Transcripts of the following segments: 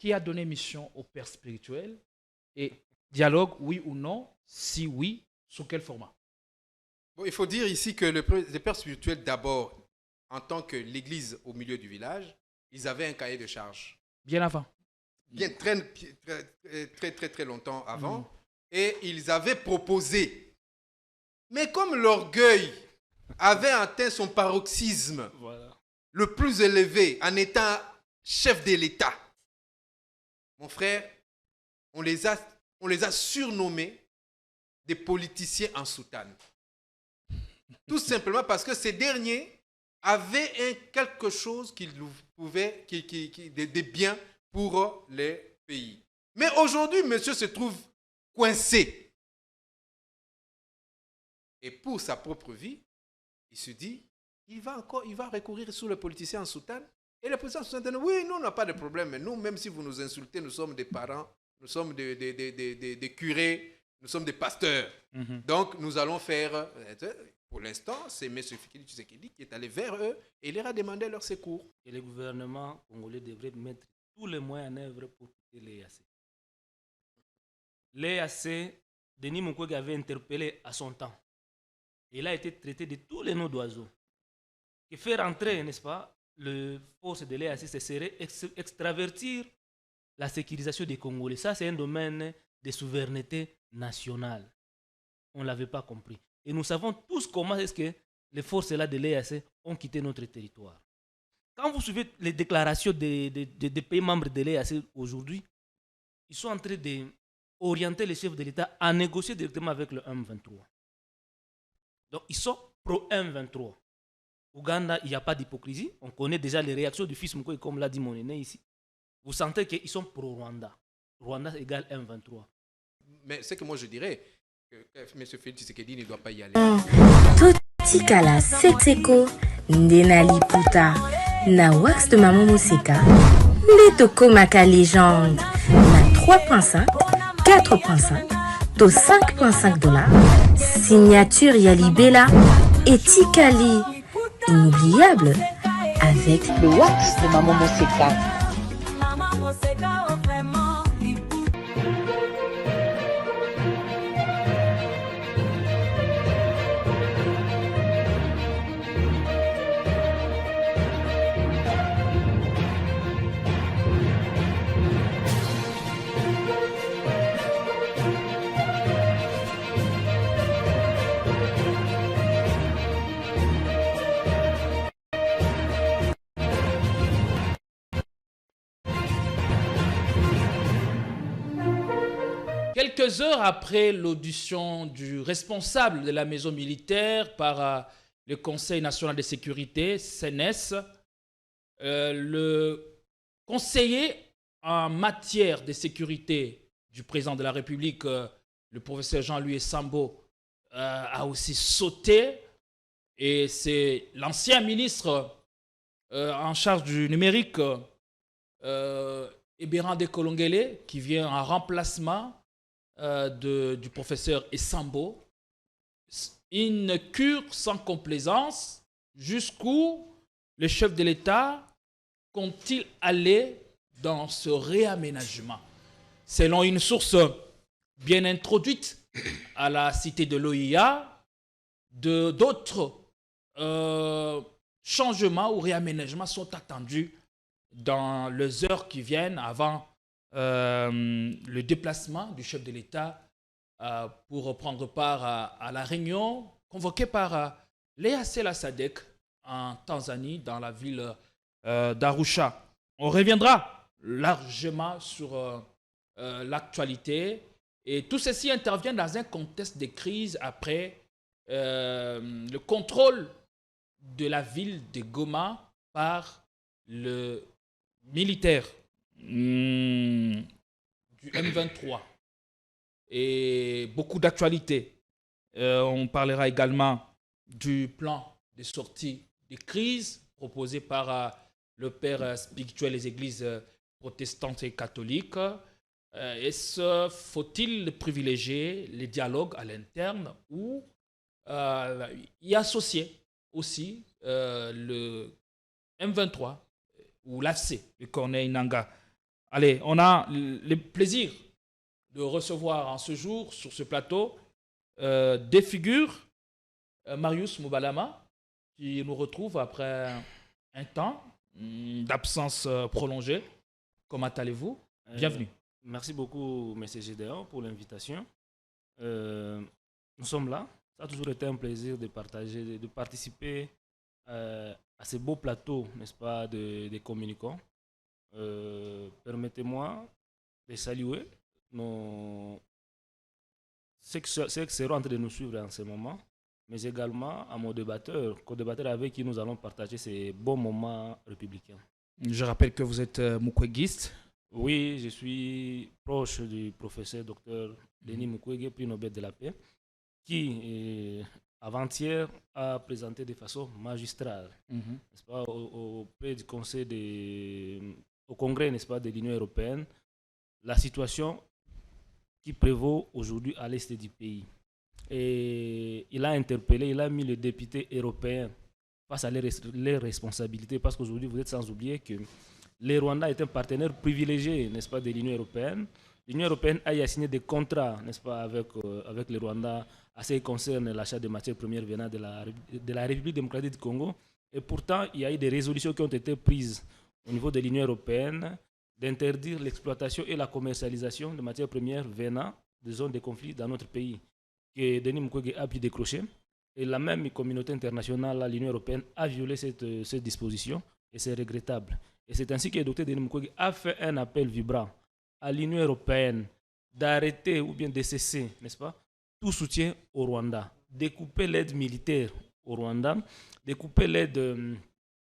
qui a donné mission au père spirituel et dialogue, oui ou non? Si oui, sous quel format? Bon, il faut dire ici que les pères spirituels, d'abord, en tant que l'église au milieu du village, ils avaient un cahier de charges. Bien avant. Bien très longtemps avant. Et ils avaient proposé. Mais comme l'orgueil avait atteint son paroxysme le plus élevé en étant chef de l'État, mon frère, on les a surnommés des politiciens en soutane. Tout simplement parce que ces derniers avaient quelque chose qu'ils pouvaient, des biens pour les pays. Mais aujourd'hui, monsieur se trouve coincé. Et pour sa propre vie, il se dit, il va recourir sur les politiciens en soutane. Et les politiciens en soutane, oui, nous, on n'a pas de problème. Mais nous, même si vous nous insultez, nous sommes des parents, nous sommes des curés, nous sommes des pasteurs. Donc, nous allons faire... Pour l'instant, c'est M. Fekidi Tshisekedi qui est allé vers eux et il leur a demandé leur secours. Et le gouvernement congolais devrait mettre tous les moyens en œuvre pour quitter l'EAC. L'EAC, Denis Mukwege avait interpellé à son temps. Il a été traité de tous les noms d'oiseaux. Et faire entrer, n'est-ce pas, les forces de l'EAC, ce serait extravertir la sécurisation des Congolais. Ça, c'est un domaine de souveraineté nationale. On ne l'avait pas compris. Et nous savons tous comment est-ce que les forces-là de l'EAC ont quitté notre territoire. Quand vous suivez les déclarations des pays membres de l'EAC aujourd'hui, ils sont en train d'orienter les chefs de l'État à négocier directement avec le M23. Donc, ils sont pro-M23. Ouganda, il n'y a pas d'hypocrisie. On connaît déjà les réactions du fils Mukwege, comme l'a dit mon aîné ici. Vous sentez qu'ils sont pro-Rwanda. Rwanda égale M23. Mais c'est que moi je dirais que M. Félix Tshisekedi ne doit pas y aller. Totikala Setseko, Ndenali Puta, na wax de Maman Moseka, Netoko Maka Légende, na 3.5, 4.5, to 5.5 $, signature Yalibela et Tikali, inoubliable, avec le wax de Maman Moseka. Quelques heures après l'audition du responsable de la maison militaire par le Conseil national de sécurité, CNES, le conseiller en matière de sécurité du président de la République, le professeur Jean-Louis Sambo, a aussi sauté. Et c'est l'ancien ministre en charge du numérique, Ebérandé Kolongele, qui vient en remplacement du professeur Essambo. Une cure sans complaisance. Jusqu'où le chef de l'État compte-t-il aller dans ce réaménagement? Selon une source bien introduite à la cité de l'OIA, d'autres changements ou réaménagements sont attendus dans les heures qui viennent avant le déplacement du chef de l'État pour prendre part à la réunion convoquée par l'EAC la SADC en Tanzanie, dans la ville d'Arusha. On reviendra largement sur l'actualité, et tout ceci intervient dans un contexte de crise après le contrôle de la ville de Goma par le militaire du M23 et beaucoup d'actualités. On parlera également du plan de sortie de crise proposé par le père spirituel des églises protestantes et catholiques. Faut-il privilégier les dialogues à l'interne ou y associer aussi le M23 ou l'AFC, le Corneille Nangaa? Allez, on a le plaisir de recevoir en ce jour, sur ce plateau, des figures. Marius Moubalama, qui nous retrouve après un temps d'absence prolongée. Comment allez-vous? Bienvenue. Merci beaucoup, M. Gédéon, pour l'invitation. Nous sommes là. Ça a toujours été un plaisir de partager, de participer à ces beaux plateaux, n'est-ce pas, des communicants. Permettez-moi de saluer ceux qui seront en train de nous suivre en ce moment, mais également à mon co-débatteur avec qui nous allons partager ces bons moments républicains. Je rappelle que vous êtes mukwegiste. Oui, je suis proche du professeur Dr Denis Mukwege, prix Nobel de la paix, qui avant-hier a présenté de façon magistrale, n'est-ce pas, auprès du au Congrès, n'est-ce pas, de l'Union européenne, la situation qui prévaut aujourd'hui à l'est du pays. Et il a interpellé, il a mis les députés européens face à leurs responsabilités, parce qu'aujourd'hui, vous êtes sans oublier que le Rwanda est un partenaire privilégié, n'est-ce pas, de l'Union européenne. L'Union européenne a signé des contrats, n'est-ce pas, avec le Rwanda, à ce qui concerne l'achat de matières premières venant de la République démocratique du Congo. Et pourtant, il y a eu des résolutions qui ont été prises au niveau de l'Union européenne d'interdire l'exploitation et la commercialisation de matières premières venant des zones de conflit dans notre pays, que Denis Mukwege a pu décrocher. Et la même communauté internationale, l'Union européenne, a violé cette disposition, et c'est regrettable. Et c'est ainsi que le Dr Denis Mukwege a fait un appel vibrant à l'Union européenne d'arrêter ou bien de cesser, n'est-ce pas, tout soutien au Rwanda, de couper l'aide militaire au Rwanda, de couper l'aide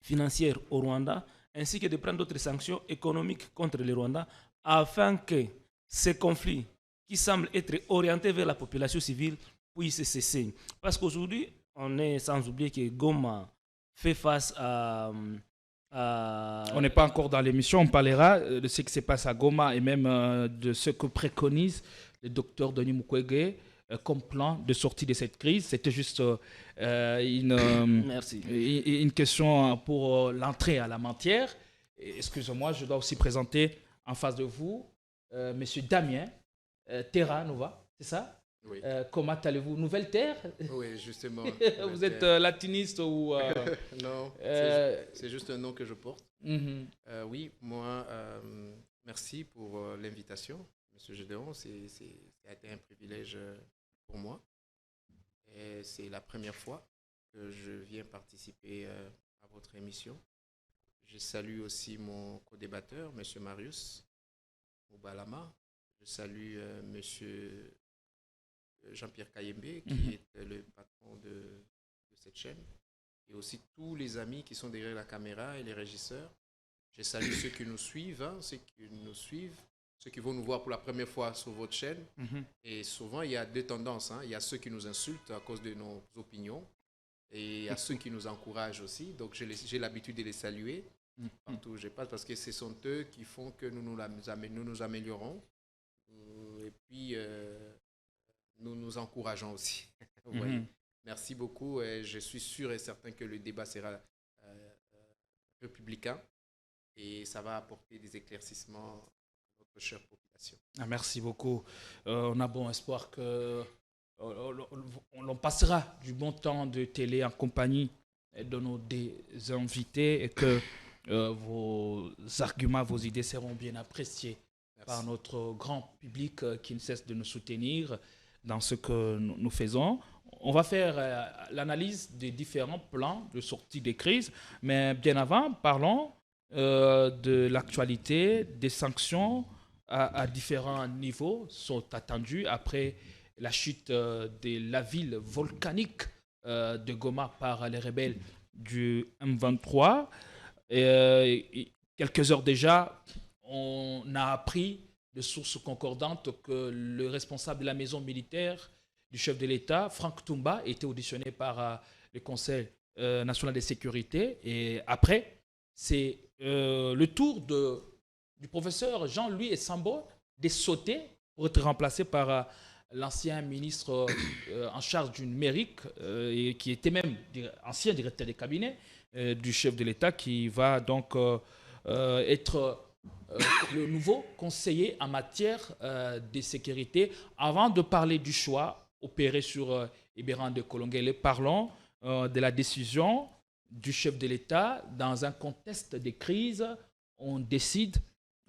financière au Rwanda, ainsi que de prendre d'autres sanctions économiques contre le Rwanda, afin que ces conflits qui semblent être orientés vers la population civile puissent cesser. Parce qu'aujourd'hui, on est sans oublier que Goma fait face à... On n'est pas encore dans l'émission, on parlera de ce qui se passe à Goma et même de ce que préconise le docteur Denis Mukwege comme plan de sortie de cette crise. C'était juste une question pour l'entrée à la matière. Excusez-moi, je dois aussi présenter en face de vous Monsieur Damien Terranova, c'est ça? Oui. Comment allez-vous? Nouvelle Terre? Oui, justement. Vous êtes latiniste ou... Non, c'est juste un nom que je porte. Oui, moi, merci pour l'invitation, Monsieur Gédéon. Ça a été un privilège pour moi. Et c'est la première fois que je viens participer à votre émission. Je salue aussi mon co-débatteur, Monsieur Marius Moubalama. Je salue Monsieur Jean-Pierre Kayembe, qui est le patron de cette chaîne, et aussi tous les amis qui sont derrière la caméra et les régisseurs. Je salue ceux qui nous suivent, ceux qui vont nous voir pour la première fois sur votre chaîne. Et souvent, il y a deux tendances. Il y a ceux qui nous insultent à cause de nos opinions, et il y a ceux qui nous encouragent aussi. Donc, j'ai l'habitude de les saluer partout où je passe, parce que ce sont eux qui font que nous nous améliorons. Et puis... nous nous encourageons aussi. Merci beaucoup. Et je suis sûr et certain que le débat sera républicain et ça va apporter des éclaircissements à notre chère population. Merci beaucoup. On a bon espoir que l'on passera du bon temps de télé en compagnie de nos invités et que vos arguments, vos idées seront bien appréciés par notre grand public qui ne cesse de nous soutenir dans ce que nous faisons. On va faire l'analyse des différents plans de sortie des crises, mais bien avant, parlons de l'actualité, des sanctions à différents niveaux sont attendues après la chute de la ville volcanique de Goma par les rebelles du M23. Quelques heures déjà, on a appris de sources concordantes que le responsable de la maison militaire du chef de l'État, Franck Toumba, était auditionné par le Conseil national de sécurité. Et après, c'est le tour du professeur Jean-Louis Essambo de sauter pour être remplacé par l'ancien ministre en charge du numérique et qui était même ancien directeur de cabinet du chef de l'État, qui va donc être le nouveau conseiller en matière de sécurité. Avant de parler du choix opéré sur Ibéran de Kolongele, parlons de la décision du chef de l'État. Dans un contexte de crise, on décide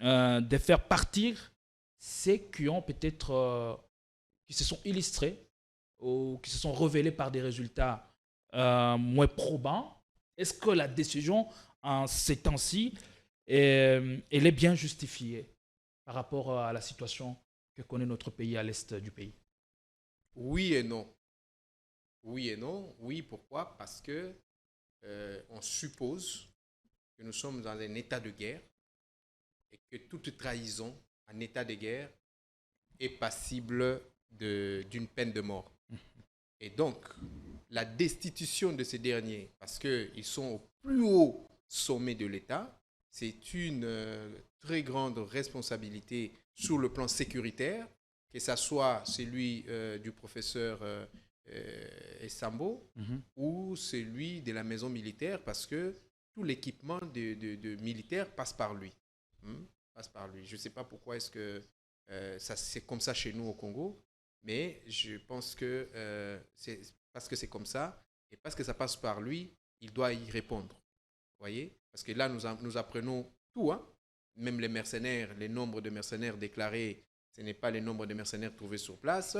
de faire partir ceux qui ont peut-être qui se sont illustrés ou qui se sont révélés par des résultats moins probants. Est-ce que la décision en ces temps-ci elle est bien justifiée par rapport à la situation que connaît notre pays à l'est du pays? Oui et non. Oui et non. Oui, pourquoi? Parce que on suppose que nous sommes dans un état de guerre et que toute trahison en état de guerre est passible d'une peine de mort. Et donc, la destitution de ces derniers, parce qu'ils sont au plus haut sommet de l'État, c'est une très grande responsabilité sur le plan sécuritaire, que ce soit celui du professeur Essambo ou celui de la maison militaire, parce que tout l'équipement de militaire passe par lui. Passe par lui. Je ne sais pas pourquoi est-ce que c'est comme ça chez nous au Congo, mais je pense que c'est parce que c'est comme ça, et parce que ça passe par lui, il doit y répondre. Voyez? Parce que là, nous apprenons tout, hein? Même les mercenaires, les nombres de mercenaires déclarés, ce n'est pas les nombres de mercenaires trouvés sur place.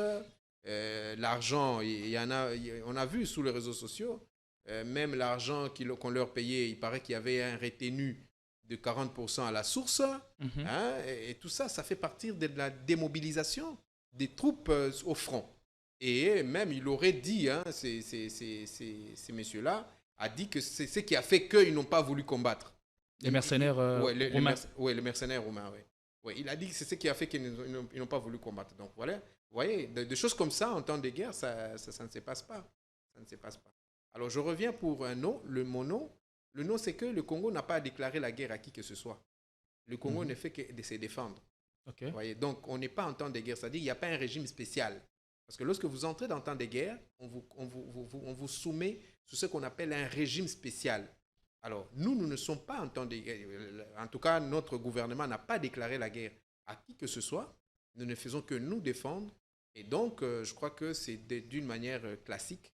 L'argent, on a vu sous les réseaux sociaux, même l'argent qu'on leur payait, il paraît qu'il y avait un retenu de 40% à la source. Hein? Et tout ça, ça fait partie de la démobilisation des troupes au front. Et même, il aurait dit, hein, ces messieurs-là, a dit que c'est ce qui a fait qu'ils n'ont pas voulu combattre. Les mercenaires roumains. Oui, les mercenaires roumains, oui. Ouais, il a dit que c'est ce qui a fait qu'ils n'ont pas voulu combattre. Donc voilà, vous voyez, des choses comme ça en temps de guerre, ça ne se passe pas. Ça ne se passe pas. Alors je reviens pour un nom, mon nom. Le nom, c'est que le Congo n'a pas déclaré la guerre à qui que ce soit. Le Congo ne fait que de se défendre. Okay. Vous voyez, donc on n'est pas en temps de guerre, c'est-à-dire qu'il n'y a pas un régime spécial. Parce que lorsque vous entrez dans le temps de guerre, on vous soumet sous ce qu'on appelle un régime spécial. Alors, nous ne sommes pas en temps de guerre. En tout cas, notre gouvernement n'a pas déclaré la guerre à qui que ce soit. Nous ne faisons que nous défendre. Et donc, je crois que c'est d'une manière classique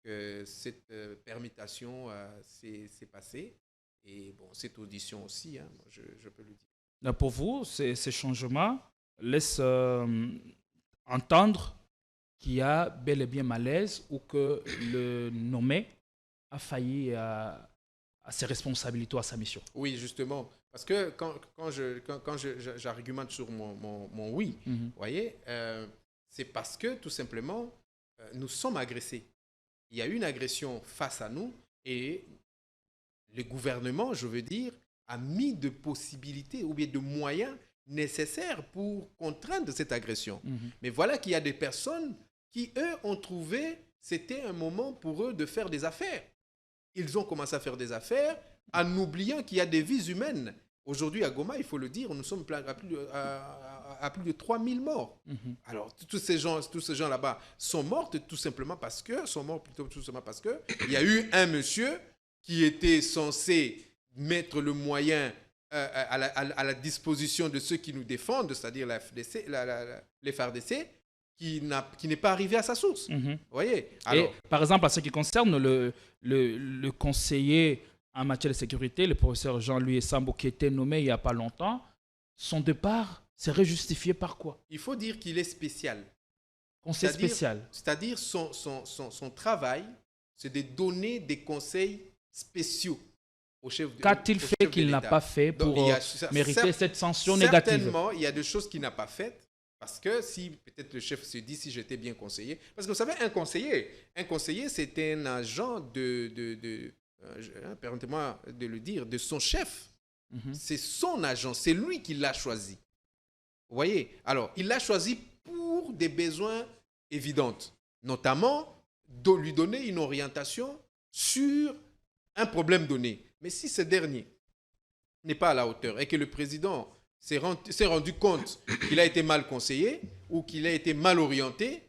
que cette permutation s'est passée. Et bon, cette audition aussi, hein, je peux le dire. Pour vous, ces changements laissent entendre qu'il y a bel et bien malaise ou que le nommé a failli à ses responsabilités, à sa mission. Oui, justement. Parce que quand j'argumente sur mon oui, vous voyez, c'est parce que tout simplement, nous sommes agressés. Il y a eu une agression face à nous et le gouvernement, je veux dire, a mis de possibilités ou bien de moyens nécessaires pour contraindre cette agression. Mais voilà qu'il y a des personnes qui, eux, ont trouvé, c'était un moment pour eux de faire des affaires. Ils ont commencé à faire des affaires en oubliant qu'il y a des vies humaines. Aujourd'hui, à Goma, il faut le dire, nous sommes à plus de 3000 morts. Alors, tous ces gens là-bas sont morts tout simplement parce que, il y a eu un monsieur qui était censé mettre le moyen à la disposition de ceux qui nous défendent, c'est-à-dire les FARDC, qui n'est pas arrivé à sa source. Voyez. Alors, et par exemple, en ce qui concerne le conseiller en matière de sécurité, le professeur Jean-Louis Essambo, qui était nommé il n'y a pas longtemps, son départ serait justifié par quoi? Il faut dire qu'il est spécial. Conseil spécial. C'est-à-dire son travail, c'est de donner des conseils spéciaux au chef de l'État. Qu'a-t-il fait qu'il n'a pas fait pour mériter cette sanction négative? Certainement, il y a des choses qu'il n'a pas faites. Parce que si peut-être le chef se dit si j'étais bien conseiller, parce que vous savez, un conseiller, c'est un agent permettez-moi de le dire, de son chef. C'est son agent, c'est lui qui l'a choisi. Vous voyez? Alors, il l'a choisi pour des besoins évidents, notamment de lui donner une orientation sur un problème donné. Mais si ce dernier n'est pas à la hauteur et que le président s'est rendu compte qu'il a été mal conseillé ou qu'il a été mal orienté,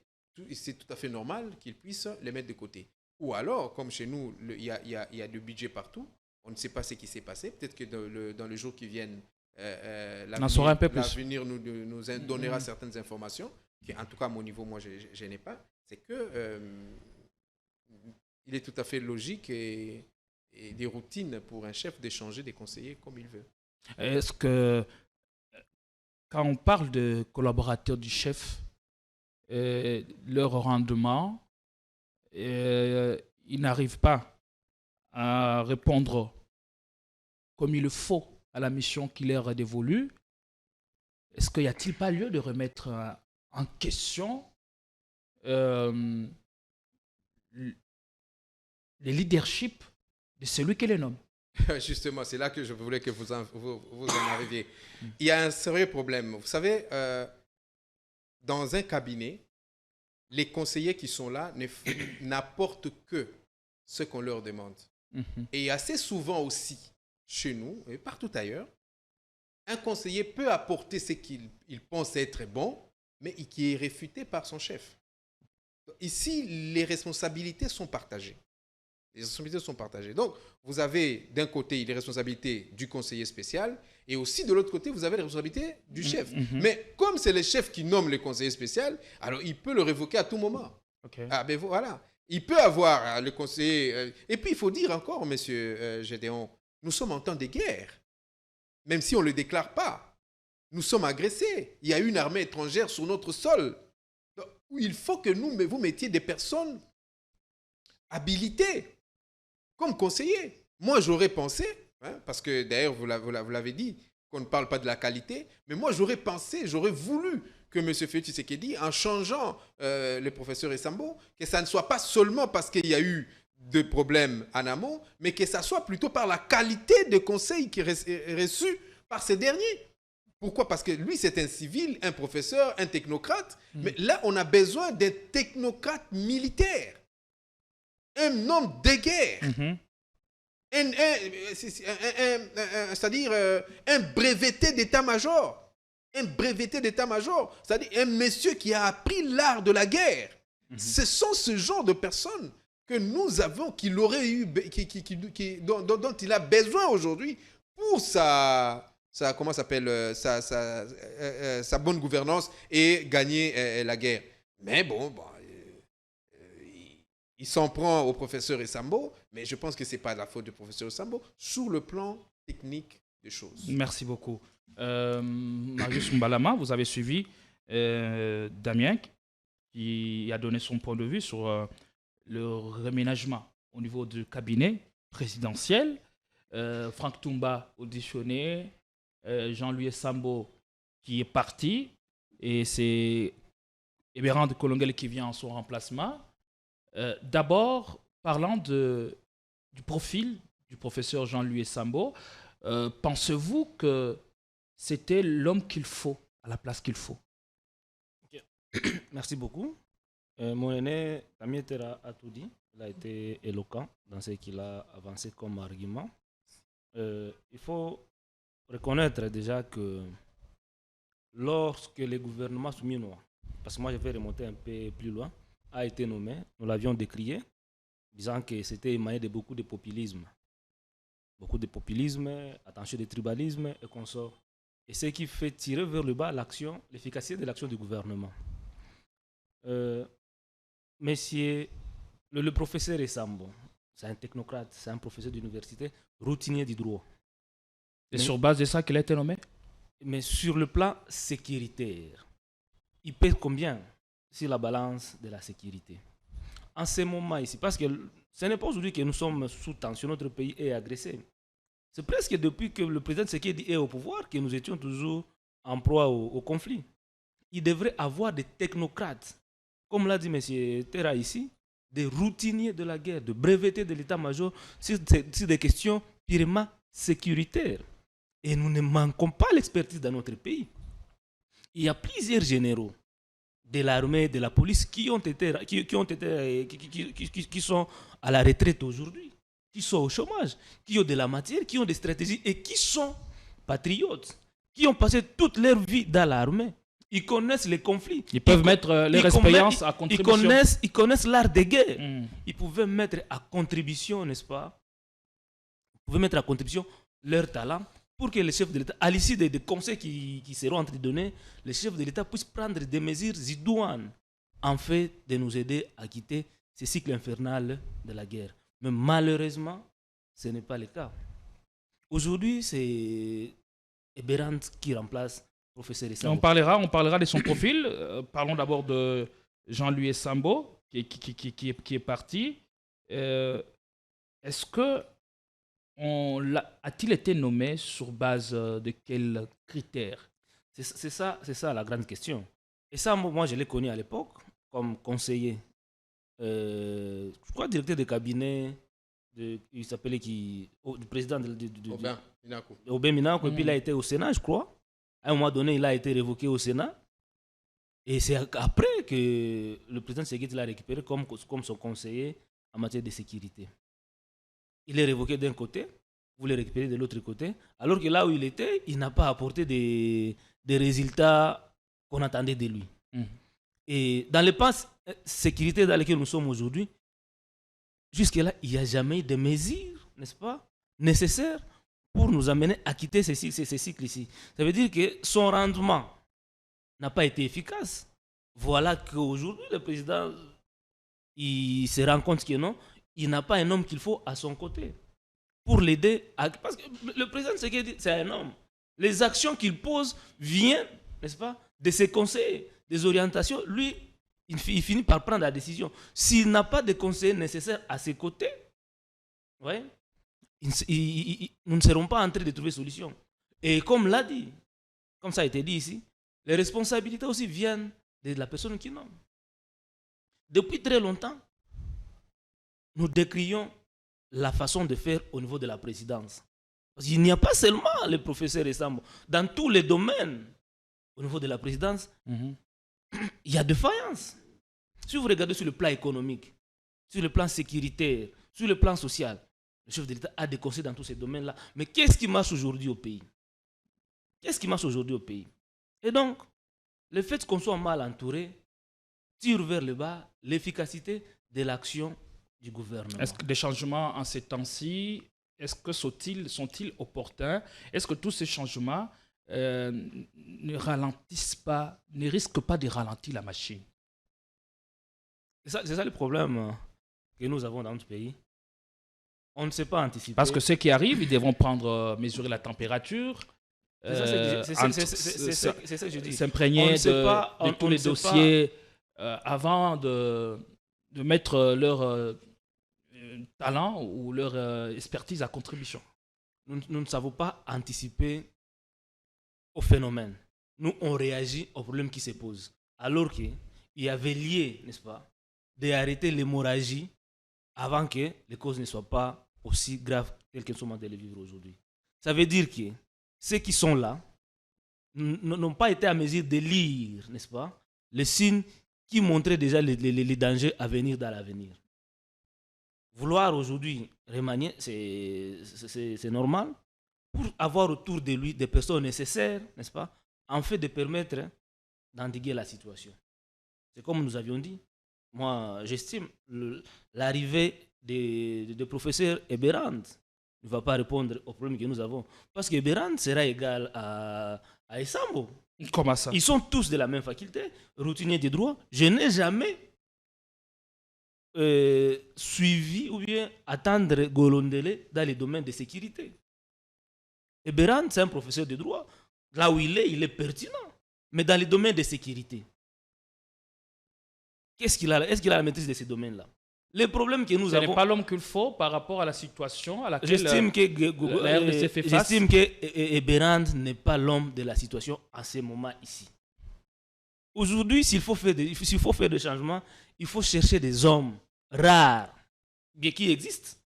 c'est tout à fait normal qu'il puisse les mettre de côté. Ou alors, comme chez nous, il y a du budget partout, on ne sait pas ce qui s'est passé. Peut-être que dans les jours qui viennent, On en saura un peu plus. L'avenir nous donnera certaines informations, qui en tout cas à mon niveau, moi je n'ai pas. C'est que il est tout à fait logique et des routines pour un chef d'échanger des conseillers comme il veut. Est-ce que quand on parle de collaborateurs du chef, leur rendement, ils n'arrivent pas à répondre comme il le faut à la mission qui leur est dévolue, est-ce qu'il n'y a-t-il pas lieu de remettre en question le leadership de celui qui les nomme? Justement, c'est là que je voulais que vous en arriviez. Il y a un sérieux problème. Vous savez, dans un cabinet, les conseillers qui sont là n'apportent que ce qu'on leur demande. Et assez souvent aussi, chez nous et partout ailleurs, un conseiller peut apporter ce qu'il pense être bon, mais qui est réfuté par son chef. Ici, les responsabilités sont partagées. Les responsabilités sont partagées. Donc, vous avez d'un côté les responsabilités du conseiller spécial et aussi de l'autre côté, vous avez les responsabilités du chef. Mais comme c'est le chef qui nomme le conseiller spécial, alors il peut le révoquer à tout moment. Ah ben voilà. Il peut avoir le conseiller... et puis, il faut dire encore, monsieur Gédéon, nous sommes en temps de guerre. Même si on ne le déclare pas. Nous sommes agressés. Il y a une armée étrangère sur notre sol. Donc, il faut que vous mettiez des personnes habilitées comme conseillers. Moi, j'aurais pensé, parce que d'ailleurs, vous l'avez dit, qu'on ne parle pas de la qualité, mais moi, j'aurais voulu que M. Félix Tshisekedi, en changeant le professeur Essambo, que ça ne soit pas seulement parce qu'il y a eu de problèmes en amont, mais que ça soit plutôt par la qualité de conseil qui est reçu par ces derniers. Pourquoi? Parce que lui, c'est un civil, un professeur, un technocrate, mais là, on a besoin d'un technocrate militaire, un homme de guerre, c'est-à-dire un breveté d'état-major. Un breveté d'état-major, c'est-à-dire un monsieur qui a appris l'art de la guerre. Ce sont ce genre de personnes que nous avons, qu'il aurait eu, dont il a besoin aujourd'hui pour sa bonne gouvernance et gagner la guerre. Mais bon, il s'en prend au professeur Essambo, mais je pense que ce n'est pas de la faute du professeur Essambo sur le plan technique des choses. Merci beaucoup. Marius Mbalama, vous avez suivi Damien qui a donné son point de vue sur le réménagement au niveau du cabinet présidentiel. Franck Toumba auditionné, Jean-Louis Essambo qui est parti et c'est Ebérand de Kolongel qui vient en son remplacement. D'abord, parlant du profil du professeur Jean-Louis Essambo, pensez-vous que c'était l'homme qu'il faut, à la place qu'il faut? Merci beaucoup. Mon aîné, Damien Terra, a tout dit. Il a été éloquent dans ce qu'il a avancé comme argument. Il faut reconnaître déjà que lorsque le gouvernement souminois, parce que moi je vais remonter un peu plus loin, a été nommé, nous l'avions décrié, disant que c'était émaillé de beaucoup de populisme. Beaucoup de populisme, attention de tribalisme et consorts. Et ce qui fait tirer vers le bas l'efficacité de l'action du gouvernement. Monsieur, le professeur Essambo, c'est un technocrate, c'est un professeur d'université, routinier du droit. Et sur base de ça qu'il a été nommé? Mais sur le plan sécuritaire, il pèse combien sur la balance de la sécurité? En ce moment ici, parce que ce n'est pas aujourd'hui que nous sommes sous tension, notre pays est agressé. C'est presque depuis que le président Tshisekedi est au pouvoir que nous étions toujours en proie au conflit. Il devrait avoir des technocrates, comme l'a dit M. Terra ici, des routiniers de la guerre, de brevetés de l'état-major sur des questions purement sécuritaires. Et nous ne manquons pas l'expertise dans notre pays. Il y a plusieurs généraux de l'armée, de la police qui sont à la retraite aujourd'hui, qui sont au chômage, qui ont de la matière, qui ont des stratégies et qui sont patriotes, qui ont passé toute leur vie dans l'armée. Ils connaissent les conflits. Ils peuvent mettre leur expérience à contribution. Ils connaissent l'art de guerre. Ils pouvaient mettre à contribution, n'est-ce pas? Ils pouvaient mettre à contribution leur talent pour que les chefs de l'État, à l'issue des conseils qui seront donnés, les chefs de l'État puissent prendre des mesures idoines en fait de nous aider à quitter ce cycle infernal de la guerre. Mais malheureusement, ce n'est pas le cas. Aujourd'hui, c'est Eberhard qui remplace le professeur Essambo. On parlera de son profil. Parlons d'abord de Jean-Louis Essambo, qui est parti. Est-ce que a-t-il été nommé sur base de quels critères? C'est ça la grande question. Et ça, moi, je l'ai connu à l'époque comme conseiller. Je crois directeur de cabinet, il s'appelait du président du Aubin Minakou. Et puis il a été au Sénat, je crois. À un moment donné, il a été révoqué au Sénat. Et c'est après que le président Seguet l'a récupéré comme son conseiller en matière de sécurité. Il est révoqué d'un côté, vous le récupérez de l'autre côté, alors que là où il était, il n'a pas apporté des résultats qu'on attendait de lui. Et dans les plans sécurité dans lesquels nous sommes aujourd'hui, jusque-là, il n'y a jamais eu de mesures, n'est-ce pas, nécessaires pour nous amener à quitter ces cycles ici. Ça veut dire que son rendement n'a pas été efficace. Voilà qu'aujourd'hui, le président, il se rend compte que non, il n'a pas un homme qu'il faut à son côté pour l'aider. Parce que le président, c'est un homme. Les actions qu'il pose viennent, n'est-ce pas, de ses conseils, des orientations. Lui, il finit par prendre la décision. S'il n'a pas de conseillers nécessaires à ses côtés, ouais, nous ne serons pas en train de trouver solution. Et comme l'a dit, comme ça a été dit ici, les responsabilités aussi viennent de la personne qui nomme. Depuis très longtemps, nous décrions la façon de faire au niveau de la présidence. Parce qu'il n'y a pas seulement le professeur Essambo. Dans tous les domaines, au niveau de la présidence, il y a défaillance. Si vous regardez sur le plan économique, sur le plan sécuritaire, sur le plan social, le chef de l'État a des conseils dans tous ces domaines-là. Mais qu'est-ce qui marche aujourd'hui au pays? Qu'est-ce qui marche aujourd'hui au pays? Et donc, le fait qu'on soit mal entouré tire vers le bas l'efficacité de l'action du gouvernement. Est-ce que des changements en ces temps-ci, est-ce que sont-ils opportuns? Est-ce que tous ces changements ne ralentissent pas, ne risquent pas de ralentir la machine? C'est ça le problème que nous avons dans notre pays. On ne sait pas anticiper. Parce que ceux qui arrivent, ils devront mesurer la température. C'est ça que je dis. S'imprégner de tous les dossiers avant de mettre leur talent ou leur expertise à contribution. Nous ne savons pas anticiper au phénomène. Nous, on réagit aux problèmes qui se posent. Alors qu'il y avait lié, n'est-ce pas, d'arrêter l'hémorragie avant que les causes ne soient pas aussi graves telles qu'elles sont en train de les vivre aujourd'hui. Ça veut dire que ceux qui sont là n'ont pas été à mesure de lire, n'est-ce pas, les signes qui montraient déjà les dangers à venir dans l'avenir. Vouloir aujourd'hui remanier, c'est normal, pour avoir autour de lui des personnes nécessaires, n'est-ce pas, en fait de permettre d'endiguer la situation. C'est comme nous avions dit. Moi, j'estime l'arrivée de professeur Eberhard ne va pas répondre aux problèmes que nous avons. Parce qu'Eberhard sera égal à Essambo. Comment ça? Ils sont tous de la même faculté, routiniers des droits. Je n'ai jamais suivi ou bien attendre Golondele dans les domaines de sécurité. Eberhard, c'est un professeur de droit. Là où il est pertinent. Mais dans les domaines de sécurité, est-ce qu'il a la maîtrise de ces domaines-là? Les problèmes que nous avons... Ce n'est pas l'homme qu'il faut par rapport à la situation à laquelle j'estime que j'estime Eberhard n'est pas l'homme de la situation à ce moment ici. Aujourd'hui, s'il faut faire des changements, il faut chercher des hommes rares, bien qui existent,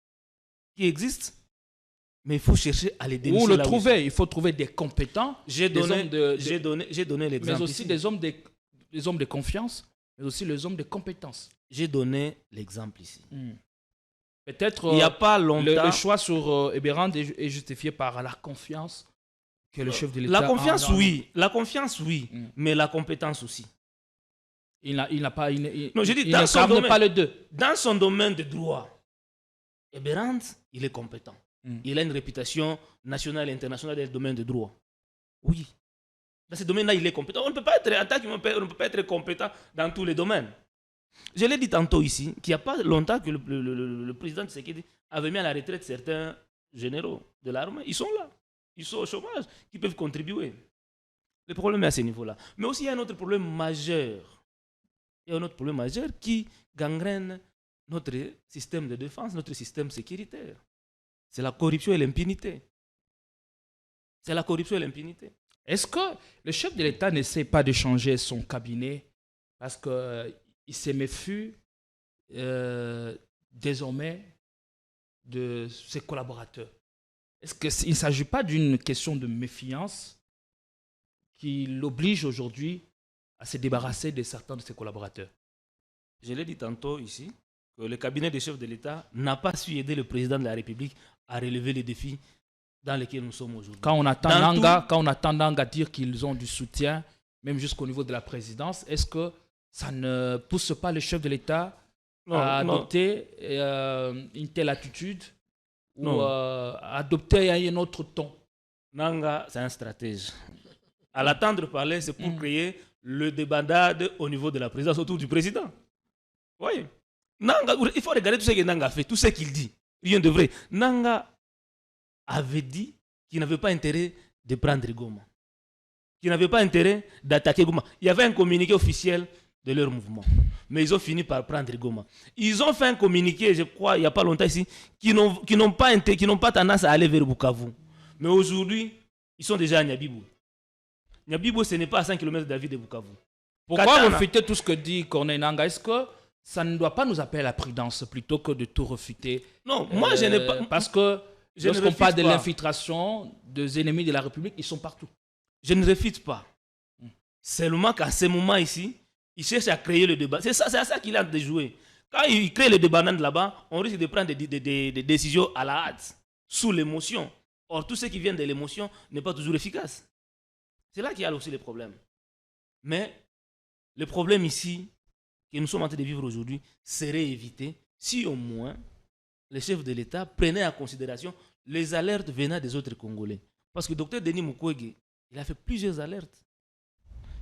mais il faut chercher à les dénicher. Où le trouver? Il faut trouver des compétents. J'ai donné l'exemple. Mais aussi des hommes de confiance, mais aussi les hommes de compétences. J'ai donné l'exemple ici. Peut-être il n'y a pas longtemps, le choix sur Eberhard est justifié par la confiance que le chef de l'État La confiance, oui. Mais la compétence aussi. Il n'a pas... Non, je dis, il ne pas les deux. Dans son domaine de droit, Eberhard, il est compétent. Il a une réputation nationale et internationale dans le domaine du droit. Oui. Dans ce domaine-là, il est compétent. On ne peut pas être, en tant qu'humain, on ne peut pas être compétent dans tous les domaines. Je l'ai dit tantôt ici, qu'il n'y a pas longtemps que le président Tshisekedi avait mis à la retraite certains généraux de l'armée. Ils sont là. Ils sont au chômage, qui peuvent contribuer. Le problème est à ce niveau-là. Mais aussi, il y a un autre problème majeur. Il y a un autre problème majeur qui gangrène notre système de défense, notre système sécuritaire. C'est la corruption et l'impunité. C'est la corruption et l'impunité. Est-ce que le chef de l'État n'essaie pas de changer son cabinet parce qu'il se méfie désormais de ses collaborateurs? Est-ce qu'il ne s'agit pas d'une question de méfiance qui l'oblige aujourd'hui à se débarrasser de certains de ses collaborateurs? Je l'ai dit tantôt ici, que le cabinet des chefs de l'État n'a pas su aider le président de la République à relever les défis dans lesquels nous sommes aujourd'hui. Quand on attend Nanga dire qu'ils ont du soutien, même jusqu'au niveau de la présidence, est-ce que ça ne pousse pas le chef de l'État à adopter une telle attitude ou à adopter un autre ton? Nanga, c'est un stratège. À l'attendre parler, c'est pour créer le débandade au niveau de la présidence autour du président. Oui. Nanga, il faut regarder tout ce que Nanga fait, tout ce qu'il dit. Rien de vrai. Nanga avait dit qu'il n'avait pas intérêt de prendre Goma. Qu'il n'avait pas intérêt d'attaquer Goma. Il y avait un communiqué officiel de leur mouvement. Mais ils ont fini par prendre Goma. Ils ont fait un communiqué, je crois, il n'y a pas longtemps ici, qui n'ont pas tendance à aller vers Bukavu. Mais aujourd'hui, ils sont déjà à Nyabibou. Nyabibou, ce n'est pas à 5 km de la ville de Bukavu. Pourquoi refuter tout ce que dit Corneille Nanga? Est-ce que ça ne doit pas nous appeler à la prudence plutôt que de tout refuter? Non, moi je n'ai pas... Parce que lorsqu'on parle de l'infiltration des ennemis de la République, ils sont partout. Je ne refute pas. Seulement qu'à ce moment ici, il cherche à créer le débat. C'est à ça qu'il a de jouer. Quand il crée le débat là-bas, on risque de prendre des décisions à la hâte, sous l'émotion. Or, tout ce qui vient de l'émotion n'est pas toujours efficace. C'est là qu'il y a aussi les problèmes. Mais le problème ici, que nous sommes en train de vivre aujourd'hui, serait évité si au moins les chefs de l'État prenaient en considération les alertes venant des autres Congolais. Parce que le docteur Denis Mukwege, il a fait plusieurs alertes.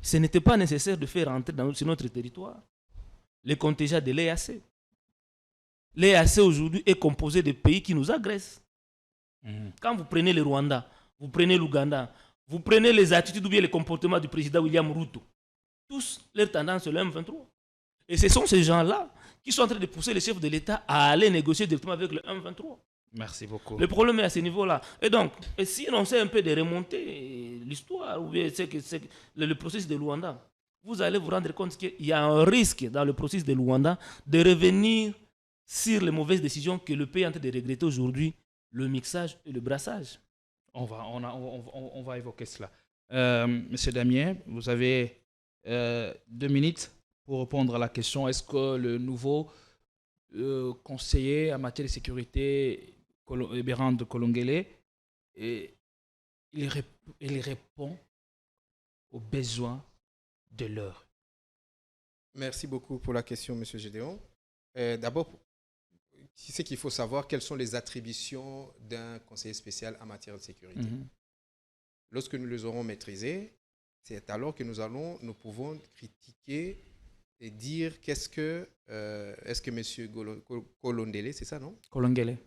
Ce n'était pas nécessaire de faire entrer sur notre territoire les contingents de l'EAC. L'EAC aujourd'hui est composé de pays qui nous agressent. Quand vous prenez le Rwanda, vous prenez l'Ouganda, vous prenez les attitudes ou bien les comportements du président William Ruto, tous leur tendance c'est le M23. Et ce sont ces gens-là qui sont en train de pousser les chefs de l'État à aller négocier directement avec le M23. Merci beaucoup. Le problème est à ce niveau-là. Et donc, si on sait un peu de remonter l'histoire, ou bien le processus de Luanda, vous allez vous rendre compte qu'il y a un risque dans le processus de Luanda de revenir sur les mauvaises décisions que le pays est en train de regretter aujourd'hui, le mixage et le brassage. On va évoquer cela. Monsieur Damien, vous avez 2 minutes pour répondre à la question. Est-ce que le nouveau conseiller en matière de sécurité, Ebérand Kolongele, il répond aux besoins de l'heure? Merci beaucoup pour la question, M. Gédéon. D'abord, c'est qu'il faut savoir quelles sont les attributions d'un conseiller spécial en matière de sécurité. Lorsque nous les aurons maîtrisées, c'est alors que nous pouvons critiquer et dire est-ce que M. Kolondele, c'est ça, non? Kolongele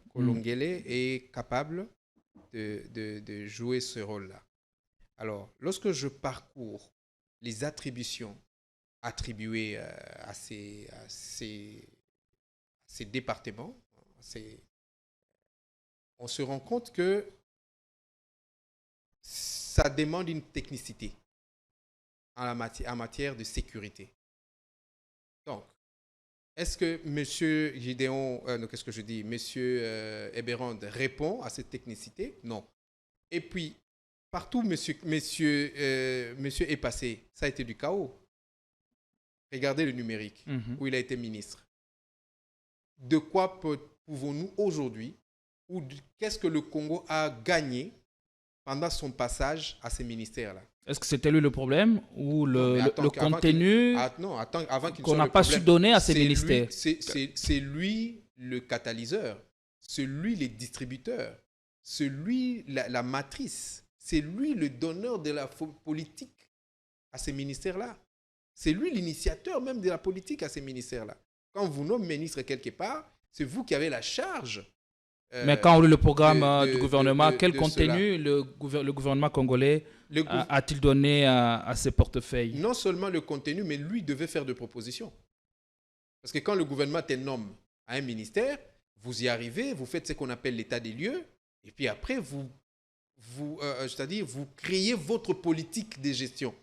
est capable de jouer ce rôle-là. Alors, lorsque je parcours les attributions attribuées à ces départements, on se rend compte que ça demande une technicité en matière de sécurité. Donc, est-ce que M. Gideon, qu'est-ce que je dis, M. Ebérand répond à cette technicité? Non. Et puis, partout où monsieur est passé, ça a été du chaos. Regardez le numérique, où il a été ministre. De quoi pouvons-nous aujourd'hui, ou qu'est-ce que le Congo a gagné pendant son passage à ces ministères-là? Est-ce que c'était lui le problème ou le contenu qu'on n'a pas su donner à ces ministères? C'est lui le catalyseur, c'est lui le distributeur. c'est lui la matrice, c'est lui le donneur de la politique à ces ministères-là. C'est lui l'initiateur même de la politique à ces ministères-là. Quand vous nommez ministre quelque part, c'est vous qui avez la charge. Mais quand on lit le programme du gouvernement, quel contenu le gouvernement congolais a-t-il donné à ses portefeuilles? Non seulement le contenu, mais lui devait faire des propositions. Parce que quand le gouvernement te nomme à un ministère, vous y arrivez, vous faites ce qu'on appelle l'état des lieux, et puis après, c'est-à-dire vous créez votre politique de gestion.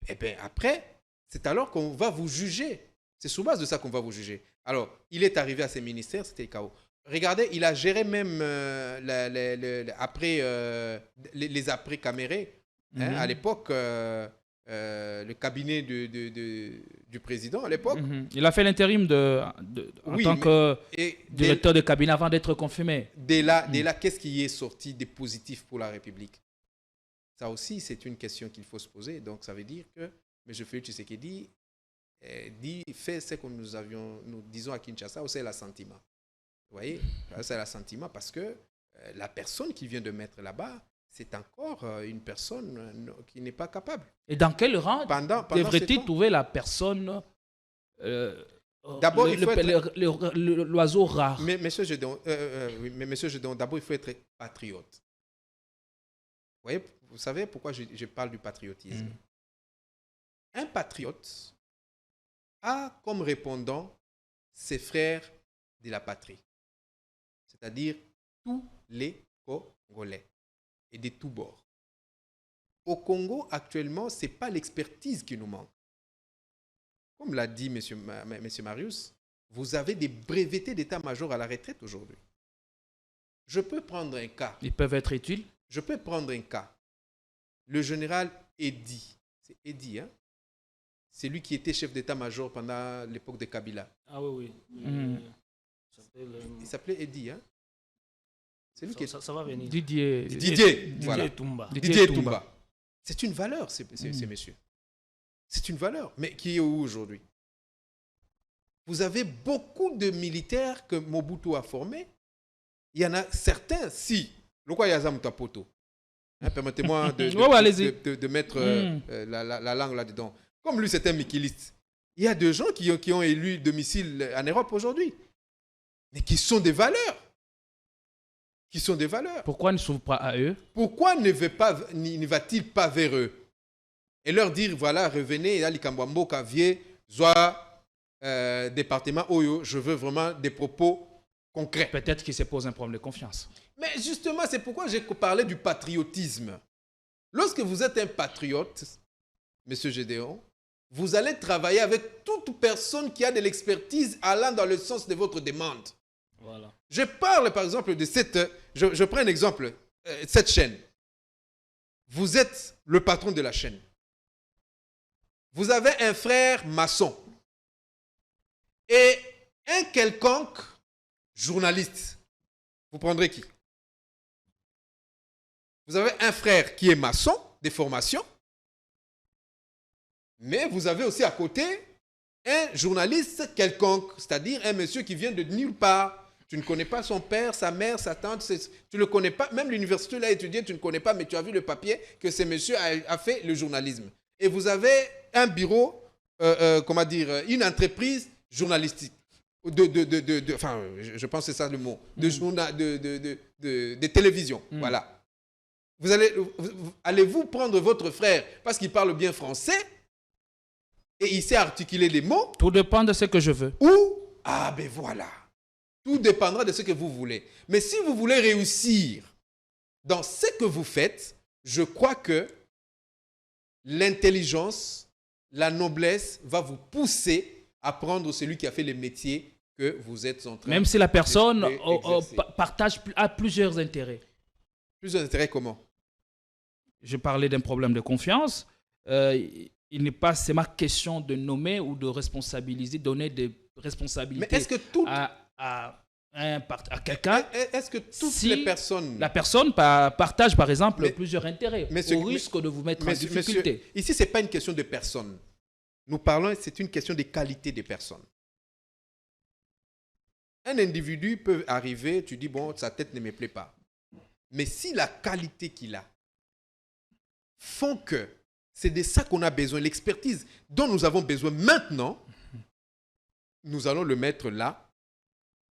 Et bien après, c'est alors qu'on va vous juger. C'est sur base de ça qu'on va vous juger. Alors, il est arrivé à ces ministères, c'était chaos. Regardez, il a géré même les après camérés. À l'époque, le cabinet du président, à l'époque. Il a fait l'intérim en tant que directeur de cabinet avant d'être confirmé. Dès là, qu'est-ce qui est sorti de positif pour la République? Ça aussi, c'est une question qu'il faut se poser. Donc, ça veut dire que M. Félix Tshisekedi fait ce que nous disons à Kinshasa, c'est l'assentiment. Vous voyez, c'est l'assentiment parce que la personne qui vient de mettre là-bas, c'est encore une personne qui n'est pas capable. Et dans quel rang devrait-il trouver la personne d'abord, il faut l'oiseau rare. Mais monsieur Gédéon, d'abord, il faut être patriote. Vous savez pourquoi je parle du patriotisme? Un patriote a comme répondant ses frères de la patrie, c'est-à-dire tous les Congolais et de tous bords. Au Congo, actuellement, ce n'est pas l'expertise qui nous manque. Comme l'a dit M. Marius, vous avez des brevetés d'état-major à la retraite aujourd'hui. Je peux prendre un cas. Ils peuvent être utiles. Je peux prendre un cas. Le général Eddy, c'est Eddy, hein? C'est lui qui était chef d'état-major pendant l'époque de Kabila. Ah oui. Il s'appelait Eddy, hein? C'est lui ça va venir. Didier Toumba. Didier Toumba. C'est une valeur, ces messieurs. C'est une valeur. Mais qui est où aujourd'hui? Vous avez beaucoup de militaires que Mobutu a formés. Il y en a certains, si. Pourquoi Yazam Tapoto? Permettez-moi de mettre la langue là-dedans. Comme lui, c'est un mikiliste. Il y a des gens qui ont élu domicile en Europe aujourd'hui, mais qui sont des valeurs. Pourquoi ne s'ouvre pas à eux? Pourquoi ne va-t-il pas vers eux et leur dire, voilà, revenez, à Likambambo, Kavier, Zoa, département Oyo, je veux vraiment des propos concrets. Peut-être qu'il se pose un problème de confiance. Mais justement, c'est pourquoi j'ai parlé du patriotisme. Lorsque vous êtes un patriote, M. Gédéon, vous allez travailler avec toute personne qui a de l'expertise allant dans le sens de votre demande. Voilà. Je parle par exemple de cette... Je prends un exemple. Cette chaîne. Vous êtes le patron de la chaîne. Vous avez un frère maçon. Et un quelconque journaliste. Vous prendrez qui? Vous avez un frère qui est maçon, des formations. Mais vous avez aussi à côté un journaliste quelconque, c'est-à-dire un monsieur qui vient de nulle part. Tu ne connais pas son père, sa mère, sa tante, tu ne le connais pas. Même l'université où il a étudié, tu ne connais pas, mais tu as vu le papier que ce monsieur a fait le journalisme. Et vous avez un bureau, une entreprise journalistique. Enfin, je pense que c'est ça le mot. De télévision. Voilà. Allez-vous prendre votre frère parce qu'il parle bien français et il sait articuler les mots? Tout dépend de ce que je veux. Ou, ben voilà. Tout dépendra de ce que vous voulez. Mais si vous voulez réussir dans ce que vous faites, je crois que l'intelligence, la noblesse va vous pousser à prendre celui qui a fait le métier que vous êtes en train même si la personne partage plusieurs intérêts. Plusieurs intérêts comment? Je parlais d'un problème de confiance. Il n'est pas seulement question de nommer ou de responsabiliser, donner des responsabilités. Mais est-ce que à quelqu'un, est-ce que toutes les personnes... La personne partage, par exemple, plusieurs intérêts, au risque de vous mettre en difficulté. Ici, ce n'est pas une question de personne. Nous parlons, c'est une question de qualité des personnes. Un individu peut arriver, tu dis, bon, sa tête ne me plaît pas. Mais si la qualité qu'il a font que c'est de ça qu'on a besoin, l'expertise dont nous avons besoin maintenant, nous allons le mettre là,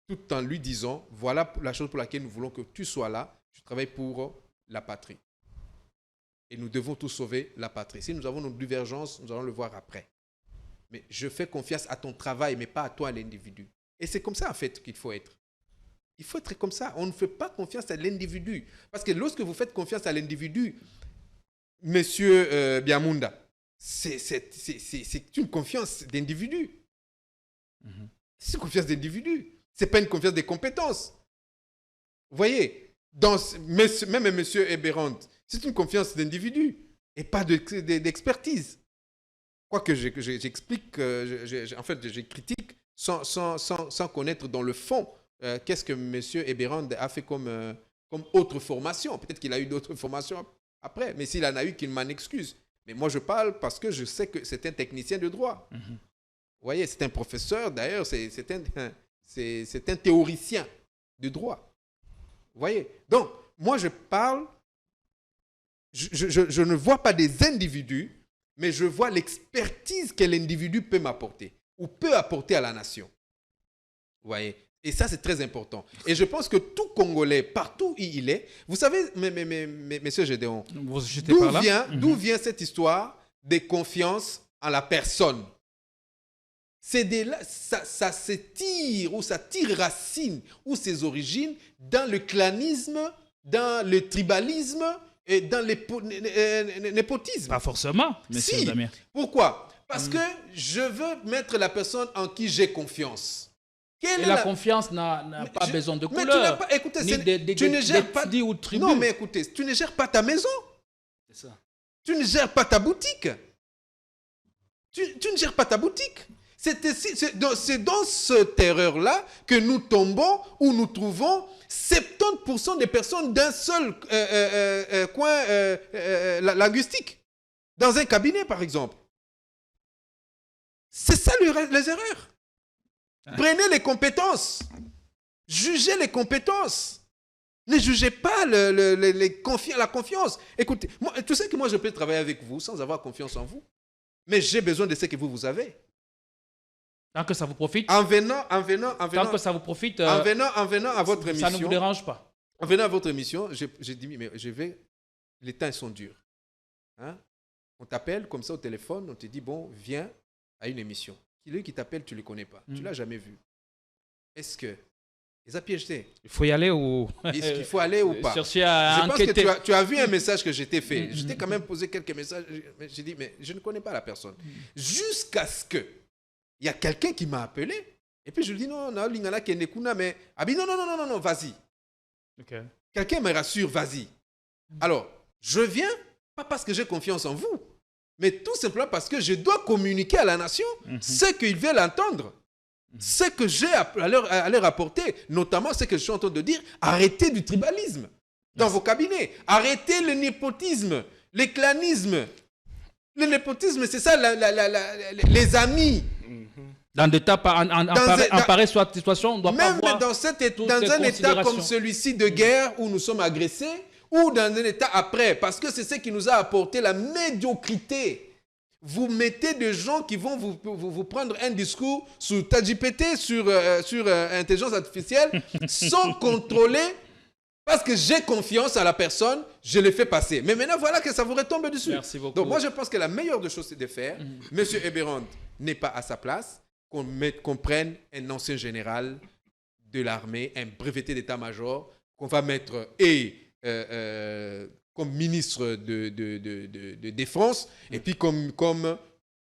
tout en lui disant, voilà la chose pour laquelle nous voulons que tu sois là, tu travailles pour la patrie. Et nous devons tous sauver la patrie. Si nous avons nos divergences, nous allons le voir après. Mais je fais confiance à ton travail, mais pas à toi, l'individu. Et c'est comme ça, en fait, qu'il faut être. Il faut être comme ça. On ne fait pas confiance à l'individu. Parce que lorsque vous faites confiance à l'individu, Monsieur Biamunda, c'est une confiance d'individu. C'est une confiance d'individu. Ce n'est pas une confiance des compétences. Vous voyez, même Monsieur Eberand, c'est une confiance d'individu et pas d'expertise. Quoique j'explique, en fait, je critique sans connaître dans le fond qu'est-ce que M. Eberand a fait comme autre formation. Peut-être qu'il a eu d'autres formations après, mais s'il en a eu, qu'il m'en excuse. Mais moi, je parle parce que je sais que c'est un technicien de droit. Vous voyez, c'est un professeur, d'ailleurs, c'est un théoricien de droit. Vous voyez? Donc, moi, je parle, je ne vois pas des individus, mais je vois l'expertise que l'individu peut m'apporter ou peut apporter à la nation. Vous voyez? Et ça, c'est très important. Et je pense que tout Congolais, partout où il est, vous savez, monsieur Gédéon, d'où vient cette histoire de confiance en la personne? C'est de là, ça se tire, ou ça tire racine, ou ses origines, dans le clanisme, dans le tribalisme et dans le népotisme. Pas forcément, monsieur si. Damien. Pourquoi? Parce que je veux mettre la personne en qui j'ai confiance. Et la confiance n'a pas besoin de couleur. Écoutez, tu ne gères pas ou tribus. Non, mais écoutez, tu ne gères pas ta maison. C'est ça. Tu ne gères pas ta boutique. Tu ne gères pas ta boutique. C'est dans cette erreur-là que nous tombons ou nous trouvons 70% des personnes d'un seul coin linguistique. Dans un cabinet, par exemple. C'est ça les erreurs. Prenez les compétences. Jugez les compétences. Ne jugez pas la confiance. Écoutez, tu sais que moi, je peux travailler avec vous sans avoir confiance en vous. Mais j'ai besoin de ce que vous avez. Tant que ça vous profite. En venant. Tant que ça vous profite. En venant à votre émission. Ça ne vous dérange pas. En venant à votre émission, j'ai dit, mais les temps sont durs. Hein? On t'appelle comme ça au téléphone, on te dit, bon, viens à une émission. Celui qui t'appelle, tu ne le connais pas. Tu ne l'as jamais vu. Est-ce que... Ils ont piégé. Il faut y aller ou... Est-ce qu'il faut aller ou pas? Chercher à enquêter. Je pense que tu as vu un message que je t'ai fait. Je t'ai quand même posé quelques messages. J'ai dit, mais je ne connais pas la personne. Jusqu'à ce que il y a quelqu'un qui m'a appelé. Et puis je lui dis, non, mais... Ah bien, non, vas-y. Okay. Quelqu'un me rassure, vas-y. Alors, je viens, pas parce que j'ai confiance en vous, mais tout simplement parce que je dois communiquer à la nation ce qu'ils veulent entendre. Ce que j'ai à leur apporter, notamment ce que je suis en train de dire, arrêtez du tribalisme dans vos cabinets. Arrêtez le népotisme, le clanisme. Le népotisme, c'est ça, les amis. Dans des tas, en pareille situation, on doit pas voir dans un état comme celui-ci de guerre où nous sommes agressés, ou dans un état après, parce que c'est ce qui nous a apporté la médiocrité. Vous mettez des gens qui vont vous prendre un discours sur TadjiPT, sur intelligence artificielle, sans contrôler, parce que j'ai confiance à la personne, je le fais passer. Mais maintenant, voilà que ça vous retombe dessus. Merci beaucoup. Donc moi, je pense que la meilleure des choses, c'est de faire. Monsieur Eberand n'est pas à sa place, qu'on prenne un ancien général de l'armée, un breveté d'état-major, qu'on va mettre comme ministre de défense et puis comme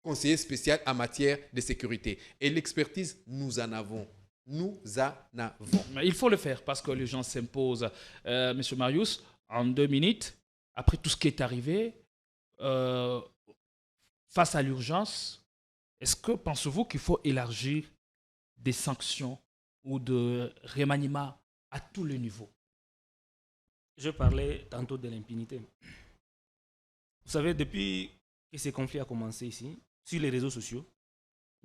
conseiller spécial en matière de sécurité. Et l'expertise, nous en avons. Nous en avons. Il faut le faire parce que les gens s'imposent. Monsieur Marius, en 2 minutes, après tout ce qui est arrivé, face à l'urgence, est-ce que pensez-vous qu'il faut élargir des sanctions ou de remaniement à tous les niveaux? Je parlais tantôt de l'impunité. Vous savez, depuis que ce conflit a commencé ici, sur les réseaux sociaux,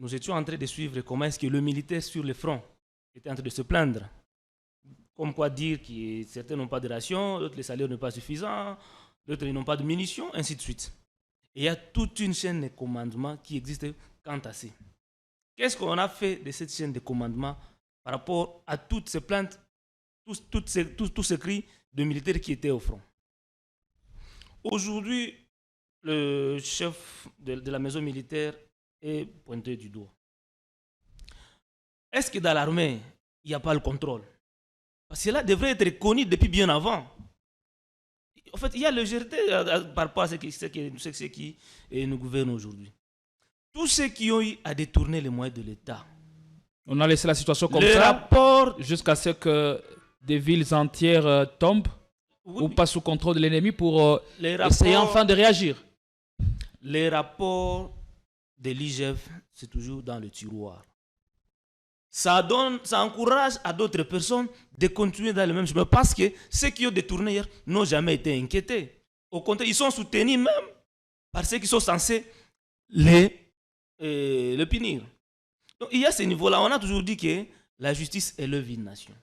nous étions en train de suivre comment est-ce que le militaire sur le front étaient en train de se plaindre. Comme quoi dire que certains n'ont pas de ration, d'autres les salaires ne sont pas suffisants, d'autres ils n'ont pas de munitions, ainsi de suite. Et il y a toute une chaîne de commandement qui existe quant à ça. Qu'est-ce qu'on a fait de cette chaîne de commandement par rapport à toutes ces plaintes, tous ces cris de militaires qui étaient au front? Aujourd'hui, le chef de la maison militaire est pointé du doigt. Est-ce que dans l'armée, il n'y a pas le contrôle? Parce que cela devrait être connu depuis bien avant. En fait, il y a légèreté par rapport à ce qui nous gouverne aujourd'hui. Tous ceux qui ont eu à détourner les moyens de l'État. On a laissé la situation comme ça jusqu'à ce que des villes entières tombent ou passent sous contrôle de l'ennemi pour essayer enfin de réagir. Les rapports de l'IGF, c'est toujours dans le tiroir. Ça encourage à d'autres personnes de continuer dans le même chemin parce que ceux qui ont détourné hier n'ont jamais été inquiétés. Au contraire, ils sont soutenus même par ceux qui sont censés le punir. Donc, il y a ce niveau-là. On a toujours dit que la justice est l'œuvre d'une nation.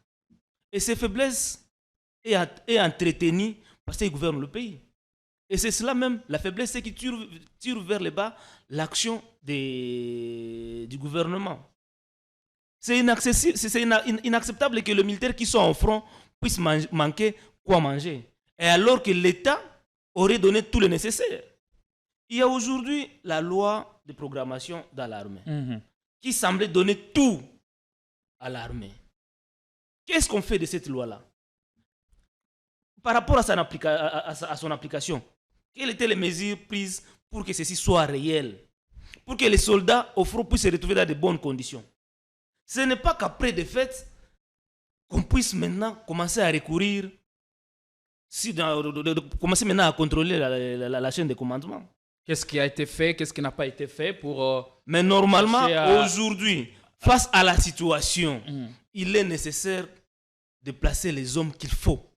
Et ces faiblesses est entretenue parce qu'ils gouvernent le pays. Et c'est cela même, la faiblesse, c'est qui tire vers le bas l'action du gouvernement. C'est inacceptable que les militaires qui sont en front puissent manquer quoi manger. Et alors que l'État aurait donné tout le nécessaire. Il y a aujourd'hui la loi de programmation dans l'armée qui semblait donner tout à l'armée. Qu'est-ce qu'on fait de cette loi-là? Par rapport à son application, quelles étaient les mesures prises pour que ceci soit réel? Pour que les soldats au front puissent se retrouver dans de bonnes conditions. Ce n'est pas qu'après des fêtes qu'on puisse maintenant commencer à recourir, commencer maintenant à contrôler la chaîne de commandement. Qu'est-ce qui a été fait, qu'est-ce qui n'a pas été fait pour... Mais normalement, aujourd'hui, face à la situation, il est nécessaire de placer les hommes qu'il faut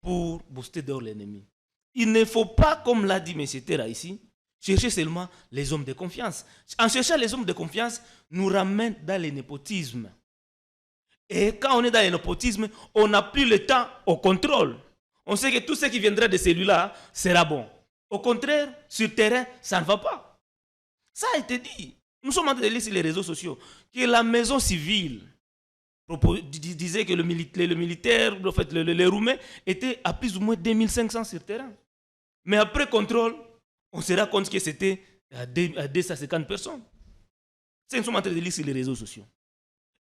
pour booster dehors l'ennemi. Il ne faut pas, comme l'a dit M. Terra ici, chercher seulement les hommes de confiance. En cherchant les hommes de confiance, nous ramène dans le népotisme. Et quand on est dans le népotisme, on n'a plus le temps au contrôle. On sait que tout ce qui viendra de celui-là sera bon. Au contraire, sur le terrain, ça ne va pas. Ça a été dit. Nous sommes en train de lire sur les réseaux sociaux que la maison civile disait que le militaire, en fait, les Roumains étaient à plus ou moins 2500 sur le terrain. Mais après contrôle, on se rend compte que c'était à 250 personnes. C'est nous sommes en train de lire sur les réseaux sociaux.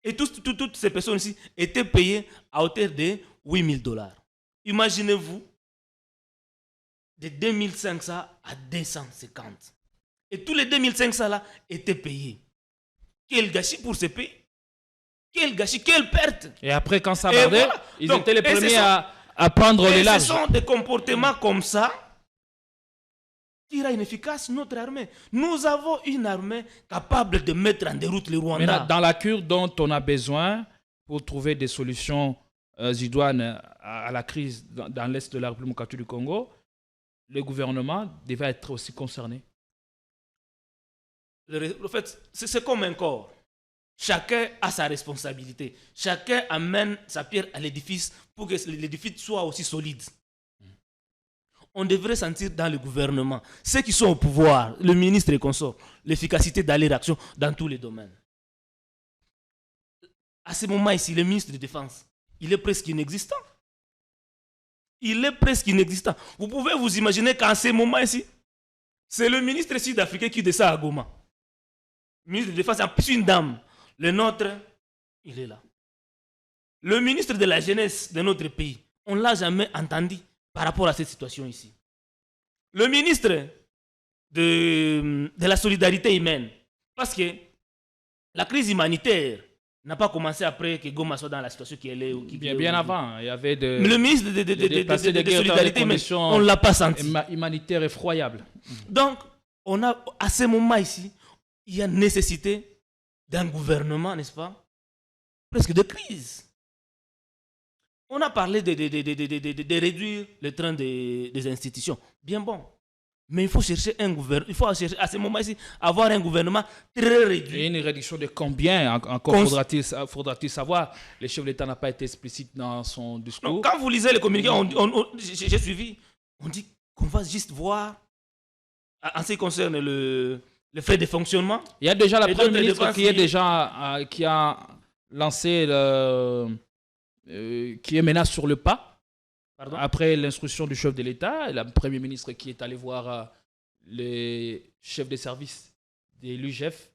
Et toutes ces personnes ici étaient payées à hauteur de $8,000. Imaginez-vous, de 2500 à 250. Et tous les 2500 là étaient payés. Quel gâchis pour ces pays. Quel gâchis, quelle perte. Et après, quand ça bardait, voilà. Ils étaient les premiers à prendre les larges. Ce sont des comportements comme ça qui rend inefficace notre armée. Nous avons une armée capable de mettre en déroute les Rwandais. Mais dans la cure dont on a besoin pour trouver des solutions idoines à la crise dans l'est de la République démocratique du Congo, le gouvernement devait être aussi concerné. En fait, c'est comme un corps. Chacun a sa responsabilité. Chacun amène sa pierre à l'édifice pour que l'édifice soit aussi solide. On devrait sentir dans le gouvernement, ceux qui sont au pouvoir, le ministre et consorts, l'efficacité d'aller l'action dans tous les domaines. À ce moment ici, le ministre de la Défense, il est presque inexistant. Il est presque inexistant. Vous pouvez vous imaginer qu'en ce moment ici, c'est le ministre sud-africain qui descend à Goma. Le ministre de la Défense, en plus une dame. Le nôtre, il est là. Le ministre de la Jeunesse de notre pays, on ne l'a jamais entendu par rapport à cette situation ici. Le ministre de la solidarité humaine, parce que la crise humanitaire n'a pas commencé après que Goma soit dans la situation qu'elle est. Bien avant, il y avait le ministre de solidarité humaine, on ne l'a pas senti. Humanitaire effroyable. Donc, on a, à ce moment ici, il y a nécessité d'un gouvernement, n'est-ce pas, presque de crise. On a parlé de réduire le train des institutions. Bien bon. Mais il faut chercher un gouvernement, il faut chercher à ce moment-ci avoir un gouvernement très réduit. Et une réduction de combien encore faudra-t-il savoir? Le chef de l'État n'a pas été explicite dans son discours. Non, quand vous lisez les communiqués, j'ai suivi, on dit qu'on va juste voir, en ce qui concerne le frais de fonctionnement. Il y a déjà la Première ministre qui a lancé qui est maintenant sur le pas. Pardon? Après l'instruction du chef de l'État, la Première ministre qui est allée voir le chef de service de l'UGF,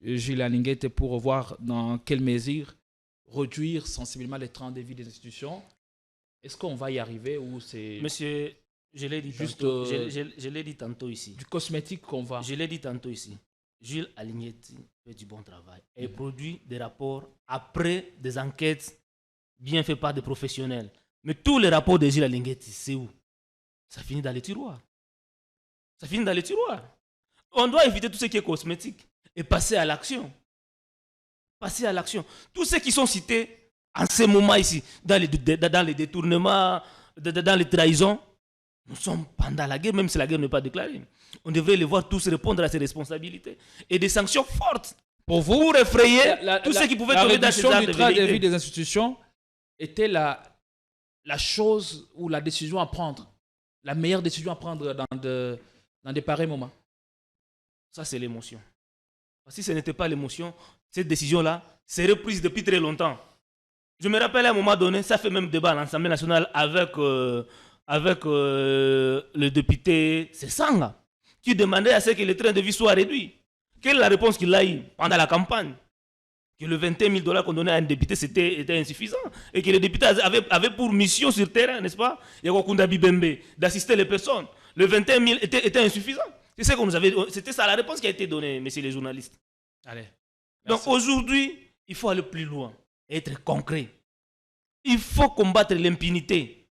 Gilles Alinguette, pour voir dans quelle mesure réduire sensiblement les trains de vie des institutions. Est-ce qu'on va y arriver ou c'est... Monsieur, je l'ai dit juste tantôt, je l'ai dit tantôt ici. Du cosmétique qu'on va... Je l'ai dit tantôt ici. Gilles Alinguette fait du bon travail et produit des rapports après des enquêtes bien faites par des professionnels. Mais tous les rapports de Gilles Alinguette, c'est où? Ça finit dans les tiroirs. Ça finit dans les tiroirs. On doit éviter tout ce qui est cosmétique et passer à l'action. Passer à l'action. Tous ceux qui sont cités en ce moment ici, dans les détournements, dans les trahisons, nous sommes pendant la guerre, même si la guerre n'est pas déclarée. On devrait les voir tous répondre à ces responsabilités. Et des sanctions fortes pour effrayer tous ceux qui pouvaient tomber dans ces arts de train de vie des institutions était la chose ou la décision à prendre, la meilleure décision à prendre dans des pareils moments. Ça, c'est l'émotion. Si ce n'était pas l'émotion, cette décision-là serait prise depuis très longtemps. Je me rappelle à un moment donné, ça fait même débat à l'Assemblée nationale avec le député Sessanga, qui demandait à ce que le train de vie soit réduit. Quelle est la réponse qu'il a eue pendant la campagne? Que le 21 000 qu'on donnait à un député était insuffisant et que les députés avaient pour mission sur terrain, n'est-ce pas, Yakokunda Bibembe, d'assister les personnes. Le 21 000 était insuffisant. C'est ce qu'on nous avait, c'était ça la réponse qui a été donnée, messieurs les journalistes. Allez. Donc aujourd'hui, il faut aller plus loin, être concret. Il faut combattre l'impunité.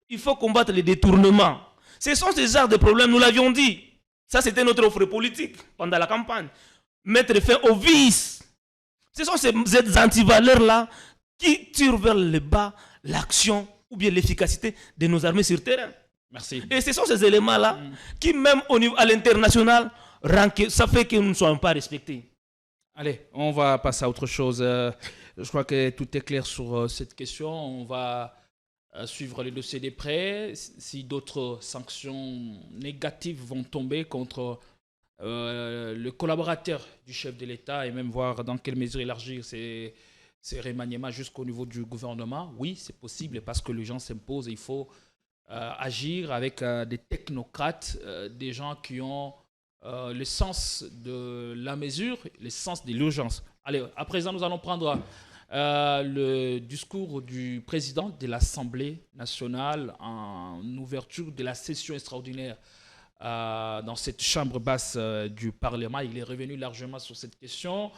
Il faut combattre les détournements. Ce sont ces genres de problèmes, nous l'avions dit. Ça, c'était notre offre politique pendant la campagne. Mettre fin aux vices. Ce sont ces antivaleurs-là qui tirent vers le bas l'action ou bien l'efficacité de nos armées sur terrain. Merci. Et ce sont ces éléments-là qui, même au niveau, à l'international, ça fait que nous ne sommes pas respectés. Allez, on va passer à autre chose. Je crois que tout est clair sur cette question. On va suivre le dossier des prêts. Si d'autres sanctions négatives vont tomber contre le collaborateur du chef de l'État et même voir dans quelle mesure élargir ces remaniements jusqu'au niveau du gouvernement, oui, c'est possible parce que les gens s'imposent et il faut agir avec des technocrates, des gens qui ont le sens de la mesure, le sens de l'urgence. Allez, à présent, nous allons prendre le discours du président de l'Assemblée nationale en ouverture de la session extraordinaire dans cette chambre basse du Parlement. Il est revenu largement sur cette question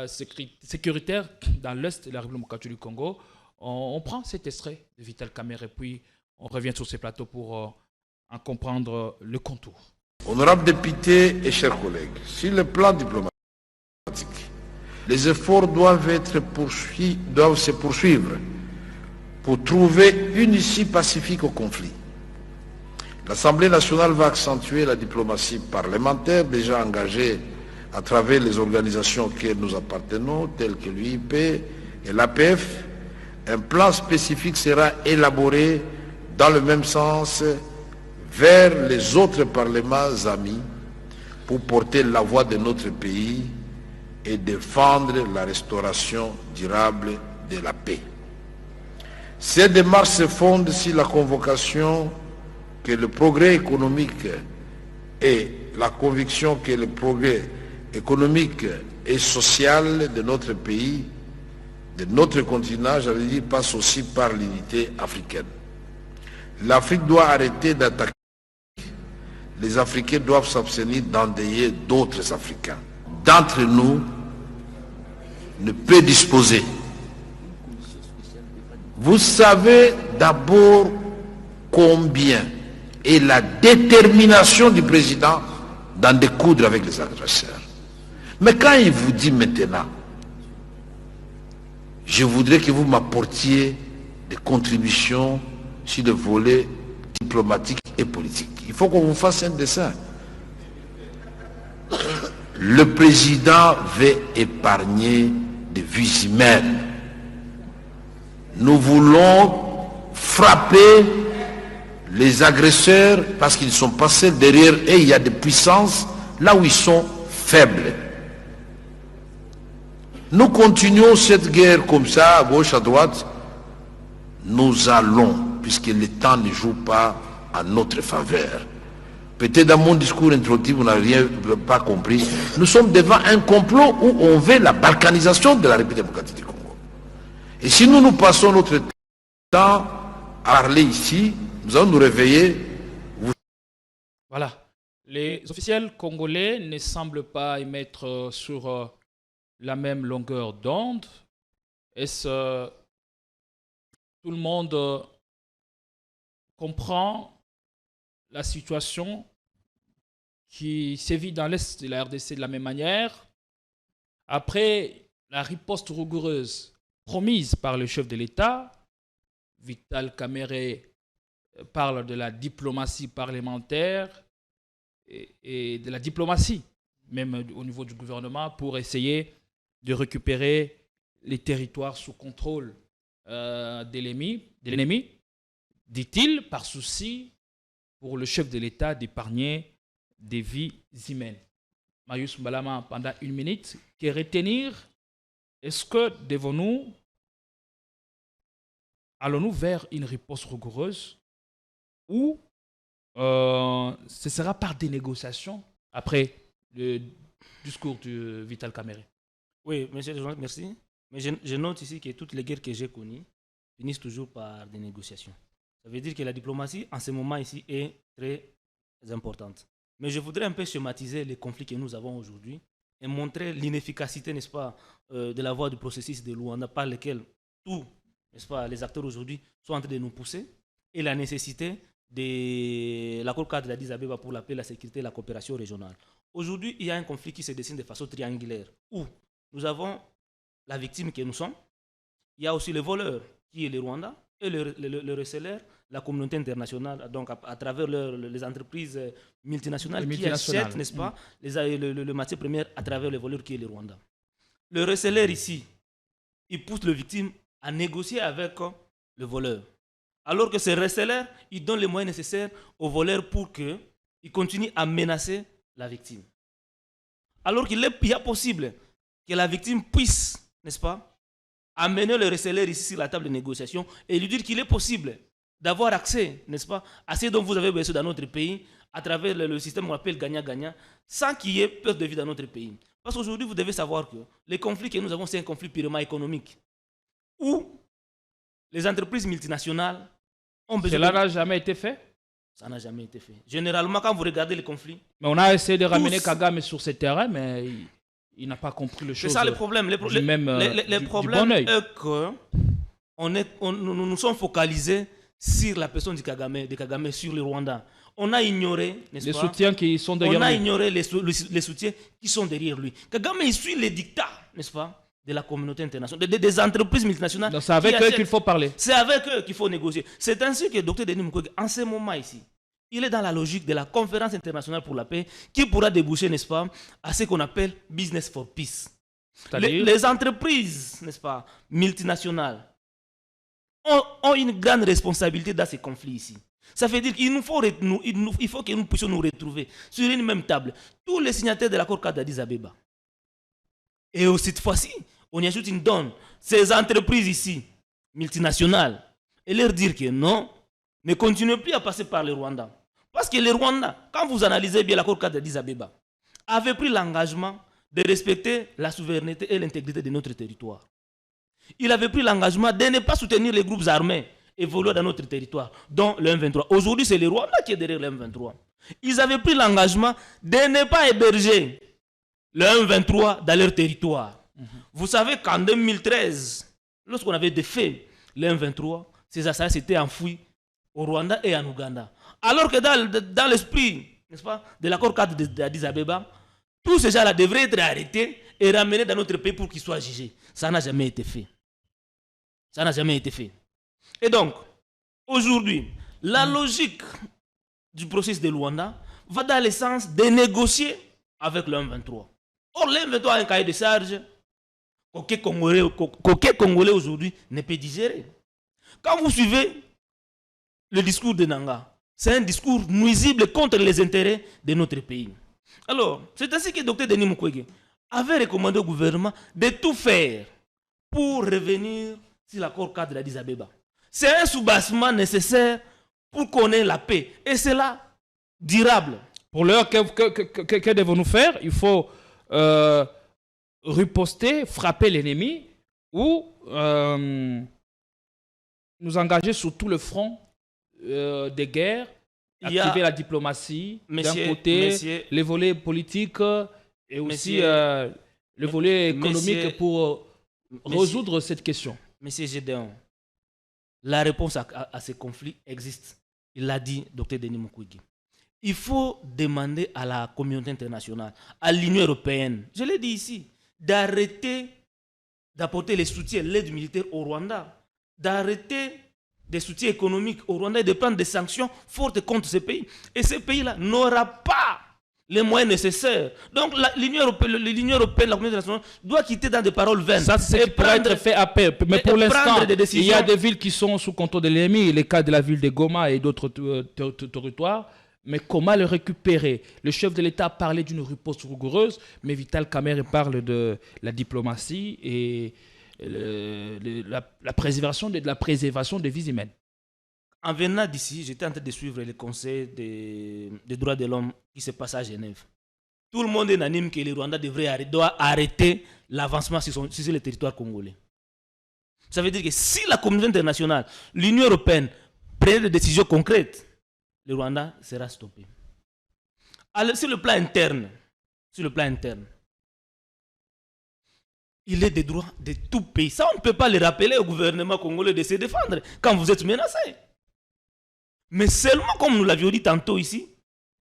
sécuritaire dans l'Est de la République démocratique du Congo. On prend cet extrait de Vital Kamerhe et puis on revient sur ces plateaux pour en comprendre le contour. Honorables députés et chers collègues, sur le plan diplomatique, les efforts doivent se poursuivre pour trouver une issue pacifique au conflit. L'Assemblée nationale va accentuer la diplomatie parlementaire déjà engagée à travers les organisations auxquelles nous appartenons, telles que l'UIP et l'APF. Un plan spécifique sera élaboré dans le même sens vers les autres parlements amis pour porter la voix de notre pays et défendre la restauration durable de la paix. Ces démarches se fondent sur la convocation que le progrès économique et la conviction que le progrès économique et social de notre pays, de notre continent, j'allais dire, passe aussi par l'unité africaine. L'Afrique doit arrêter d'attaquer. Les Africains doivent s'abstenir d'endeuiller d'autres Africains. D'entre nous ne peut disposer. Vous savez d'abord combien est la détermination du président d'en découdre avec les adversaires. Mais quand il vous dit maintenant, je voudrais que vous m'apportiez des contributions sur le volet diplomatique et politique. Il faut qu'on vous fasse un dessin. Le président veut épargner des vies humaines. Nous voulons frapper les agresseurs parce qu'ils sont passés derrière et il y a des puissances là où ils sont faibles. Nous continuons cette guerre comme ça, à gauche, à droite. Nous allons, puisque le temps ne joue pas en notre faveur. Peut-être dans mon discours introductif, vous n'avez pas compris. Nous sommes devant un complot où on veut la balkanisation de la République démocratique du Congo. Et si nous passons notre temps à parler ici, nous allons nous réveiller. Voilà. Les officiels congolais ne semblent pas y mettre sur la même longueur d'onde. Est-ce tout le monde comprend la situation qui sévit dans l'Est de la RDC de la même manière? Après la riposte rigoureuse promise par le chef de l'État, Vital Kamerhe parle de la diplomatie parlementaire et de la diplomatie, même au niveau du gouvernement, pour essayer de récupérer les territoires sous contrôle de l'ennemi, dit-il, par souci pour le chef de l'État d'épargner des vies humaines. Marius Mbalama, pendant 1 minute, que retenir? Est-ce que allons-nous vers une riposte rigoureuse ou ce sera par des négociations après le discours de Vital Kamerhe? Oui, monsieur le journaliste, merci. Mais je note ici que toutes les guerres que j'ai connues finissent toujours par des négociations. Ça veut dire que la diplomatie, en ce moment ici, est très importante. Mais je voudrais un peu schématiser les conflits que nous avons aujourd'hui et montrer l'inefficacité, n'est-ce pas, de la voie du processus de Luanda par lequel tous, n'est-ce pas, les acteurs aujourd'hui sont en train de nous pousser et la nécessité de l'accord cadre d'Addis Abeba pour la paix, la sécurité et la coopération régionale. Aujourd'hui, il y a un conflit qui se dessine de façon triangulaire où nous avons la victime que nous sommes, il y a aussi le voleur qui est le Rwanda et le receleur, la communauté internationale, donc à travers les entreprises multinationales qui achètent, n'est-ce pas, le matière première à travers le voleur qui est le Rwanda. Le receleur ici, il pousse le victime à négocier avec le voleur. Alors que ce receleur, il donne les moyens nécessaires au voleur pour qu'il continue à menacer la victime. Alors qu'il est possible que la victime puisse, n'est-ce pas, amener le receleur ici sur la table de négociation et lui dire qu'il est possible d'avoir accès, n'est-ce pas, à ce dont vous avez besoin dans notre pays à travers le système qu'on appelle gagnant-gagnant, sans qu'il y ait perte de vie dans notre pays. Parce qu'aujourd'hui, vous devez savoir que les conflits que nous avons, c'est un conflit purement économique, où les entreprises multinationales ont besoin... Cela n'a jamais été fait? Ça n'a jamais été fait. Généralement, quand vous regardez les conflits... Mais on a essayé de ramener Kagame sur ce terrain, mais il n'a pas compris le chose. C'est ça le problème. Le problème est que nous sommes focalisés sur la personne de Kagame, sur le Rwanda. On a ignoré, n'est-ce pas, les soutiens qui sont derrière lui. On a ignoré les soutiens qui sont derrière lui. Kagame, il suit les dictats, n'est-ce pas, de la communauté internationale, des entreprises multinationales. Donc c'est avec eux qu'il faut parler. C'est avec eux qu'il faut négocier. C'est ainsi que Dr Denis Mukwege, en ce moment ici, il est dans la logique de la conférence internationale pour la paix qui pourra déboucher, n'est-ce pas, à ce qu'on appelle Business for Peace. Les entreprises, n'est-ce pas, multinationales ont une grande responsabilité dans ces conflits ici. Ça veut dire qu'il faut que nous puissions nous retrouver sur une même table, tous les signataires de l'accord cadre d'Addis Abeba. Et cette fois-ci, on y ajoute une donne, ces entreprises ici, multinationales, et leur dire que non, ne continuez plus à passer par le Rwanda. Parce que le Rwanda, quand vous analysez bien l'accord cadre d'Addis Abeba, avait pris l'engagement de respecter la souveraineté et l'intégrité de notre territoire. Il avait pris l'engagement de ne pas soutenir les groupes armés évoluant dans notre territoire, dont le M23. Aujourd'hui, c'est le Rwanda qui est derrière le M23. Ils avaient pris l'engagement de ne pas héberger le M23 dans leur territoire. Vous savez qu'en 2013, lorsqu'on avait défait le M23, ces assaillants s'étaient enfouis au Rwanda et en Ouganda. Alors que dans l'esprit, n'est-ce pas, de l'accord cadre d'Addis Abeba, tous ces gens-là devraient être arrêtés et ramenés dans notre pays pour qu'ils soient jugés. Ça n'a jamais été fait. Ça n'a jamais été fait. Et donc, aujourd'hui, la logique du processus de Luanda va dans le sens de négocier avec le M23. Or, le M23 a un cahier de charge qu'aucun Congolais aujourd'hui ne peut digérer. Quand vous suivez le discours de Nanga, c'est un discours nuisible contre les intérêts de notre pays. Alors, c'est ainsi que le Dr Denis Mukwege avait recommandé au gouvernement de tout faire pour revenir sur l'accord cadre d'Addis Abeba. C'est un soubassement nécessaire pour qu'on ait la paix. Et c'est là durable. Pour l'heure, que devons-nous faire? Il faut riposter, frapper l'ennemi ou nous engager sur tout le front des guerres, activer la diplomatie d'un côté, les volets politiques et aussi le volet économique pour résoudre cette question. Monsieur Gédéon, la réponse à ce conflit existe. Il l'a dit, Dr Denis Mukwege. Il faut demander à la communauté internationale, à l'Union européenne, je l'ai dit ici, d'arrêter d'apporter les soutiens, l'aide militaire au Rwanda, d'arrêter des soutiens économiques au Rwanda et de prendre des sanctions fortes contre ce pays. Et ce pays-là n'aura pas les moyens nécessaires. Donc l'Union européenne, la communauté internationale doit quitter dans des paroles vaines. Ça, c'est ce qui pourrait être fait à paix. Mais pour l'instant, il y a des villes qui sont sous contrôle de l'ennemi, les cas de la ville de Goma et d'autres territoires. Mais comment le récupérer? Le chef de l'État a parlé d'une riposte rigoureuse, mais Vital Kamerhe parle de la diplomatie et la préservation des vies humaines. En venant d'ici, j'étais en train de suivre le Conseil des droits de l'homme qui se passe à Genève. Tout le monde est unanime que le Rwanda doit arrêter l'avancement sur le territoire congolais. Ça veut dire que si la communauté internationale, l'Union européenne, prend des décisions concrètes, le Rwanda sera stoppé. Alors, sur le plan interne, il est des droits de tout pays. Ça, on ne peut pas le rappeler au gouvernement congolais de se défendre quand vous êtes menacé. Mais seulement, comme nous l'avions dit tantôt ici,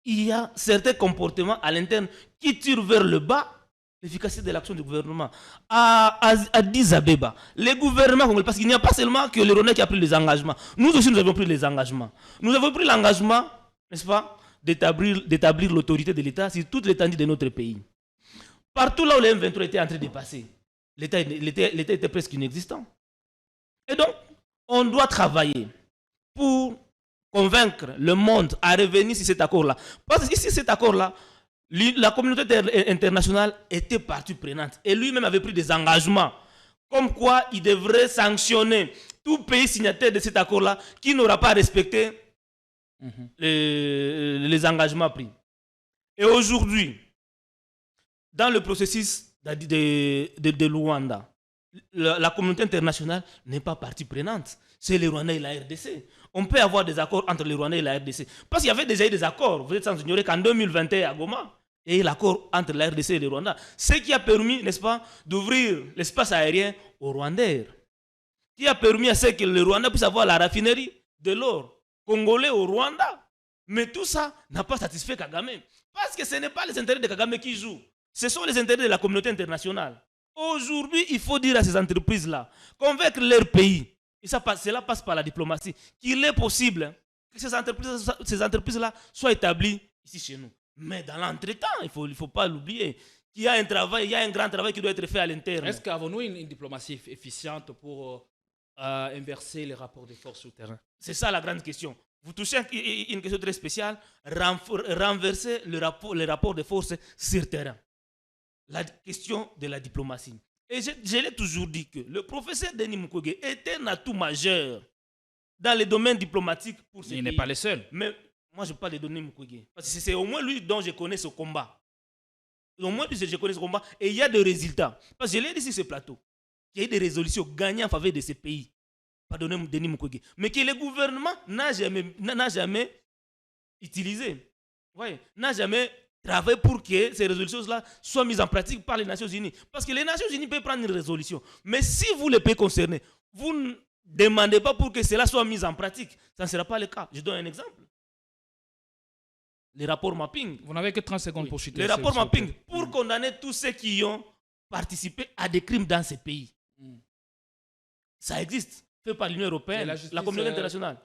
il y a certains comportements à l'interne qui tirent vers le bas l'efficacité de l'action du gouvernement. À Addis Abeba, les gouvernements congolais, parce qu'il n'y a pas seulement que le Rwanda qui a pris les engagements. Nous aussi, nous avons pris les engagements. Nous avons pris l'engagement, n'est-ce pas, d'établir l'autorité de l'État sur toute l'étendue de notre pays. Partout là où le M23 était en train de passer, l'État était presque inexistant. Et donc, on doit travailler pour convaincre le monde à revenir sur cet accord-là. Parce que si cet accord-là, la communauté internationale était partie prenante et lui-même avait pris des engagements comme quoi il devrait sanctionner tout pays signataire de cet accord-là qui n'aura pas respecté les engagements pris. Et aujourd'hui, dans le processus de Luanda, la communauté internationale n'est pas partie prenante. C'est le Rwanda et la RDC. On peut avoir des accords entre le Rwanda et la RDC. Parce qu'il y avait déjà eu des accords, vous êtes sans ignorer qu'en 2021 à Goma, il y a eu l'accord entre la RDC et le Rwanda. Ce qui a permis, n'est-ce pas, d'ouvrir l'espace aérien au Rwandais. Qui a permis à ce que le Rwanda puisse avoir la raffinerie de l'or congolais au Rwanda. Mais tout ça n'a pas satisfait Kagame. Parce que ce n'est pas les intérêts de Kagame qui jouent. Ce sont les intérêts de la communauté internationale. Aujourd'hui, il faut dire à ces entreprises-là, convaincre leur pays, et cela passe par la diplomatie, qu'il est possible que ces entreprises-là soient établies ici chez nous. Mais dans l'entretemps, il ne faut pas l'oublier, qu'il y a un travail, il y a un grand travail qui doit être fait à l'interne. Est-ce qu'avons-nous une diplomatie efficiente pour inverser les rapports de force sur le terrain? C'est ça la grande question. Vous touchez une question très spéciale, renverser le rapport de force sur le terrain. La question de la diplomatie. Et je l'ai toujours dit que le professeur Denis Mukwege est un atout majeur dans les domaines diplomatiques pour ce pays. Il n'est pas le seul. Mais moi, je parle de Denis Mukwege. Parce que c'est au moins lui dont je connais ce combat. Au moins, je connais ce combat. Et il y a des résultats. Parce que je l'ai dit sur ce plateau. Il y a eu des résolutions gagnées en faveur de ces pays. Pardonnez-moi, Denis Mukwege. Mais que le gouvernement n'a jamais utilisé. Ouais, n'a jamais travaillé pour que ces résolutions-là soient mises en pratique par les Nations Unies. Parce que les Nations Unies peuvent prendre une résolution. Mais si vous, les pays concernés, vous ne demandez pas pour que cela soit mis en pratique, ça ne sera pas le cas. Je donne un exemple. Les rapports mapping. Vous n'avez que 30 secondes pour citer. Les rapports mapping pour condamner tous ceux qui ont participé à des crimes dans ces pays. Ça existe. fait par l'Union européenne, la communauté internationale.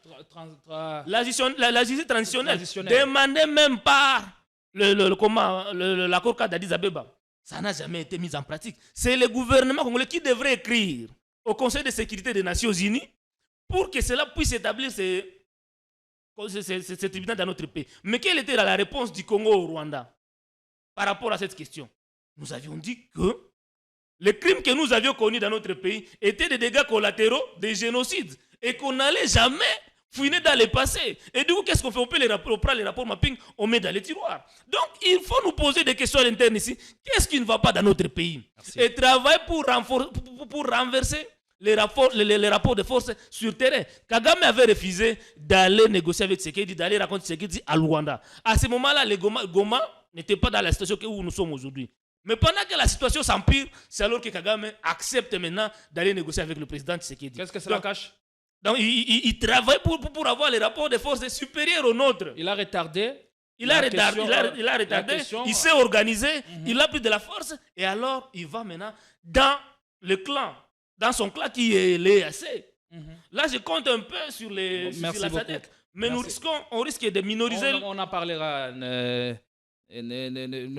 La justice transitionnelle Transitionnelle. demandée même par l'accord cadre d'Addis Abeba. Ça n'a jamais été mis en pratique. C'est le gouvernement congolais qui devrait écrire au Conseil de sécurité des Nations Unies pour que cela puisse établir ces tribunaux dans notre pays. Mais quelle était la réponse du Congo au Rwanda par rapport à cette question? Nous avions dit que les crimes que nous avions connus dans notre pays étaient des dégâts collatéraux, des génocides, et qu'on n'allait jamais fouiner dans le passé. Et du coup, qu'est-ce qu'on fait? On prend les rapports mapping, on met dans les tiroirs. Donc, il faut nous poser des questions internes ici. Qu'est-ce qui ne va pas dans notre pays? Merci. Et travailler pour renverser les rapports de force sur terrain. Kagame avait refusé d'aller négocier avec Tshisekedi, d'aller raconter Tshisekedi à Luanda. À ce moment-là, les Goma n'étaient pas dans la situation où nous sommes aujourd'hui. Mais pendant que la situation s'empire, c'est alors que Kagame accepte maintenant d'aller négocier avec le président Tshisekedi. Qu'est-ce que cela cache? Donc, il travaille pour avoir les rapports de force supérieurs aux nôtres. Il a retardé. Il a retardé, il s'est organisé, il a pris de la force, et alors il va maintenant dans le clan, dans son clan qui est l'EAC. Là, je compte un peu sur la SADC. Mais on risque de minoriser. On en parlera. Ne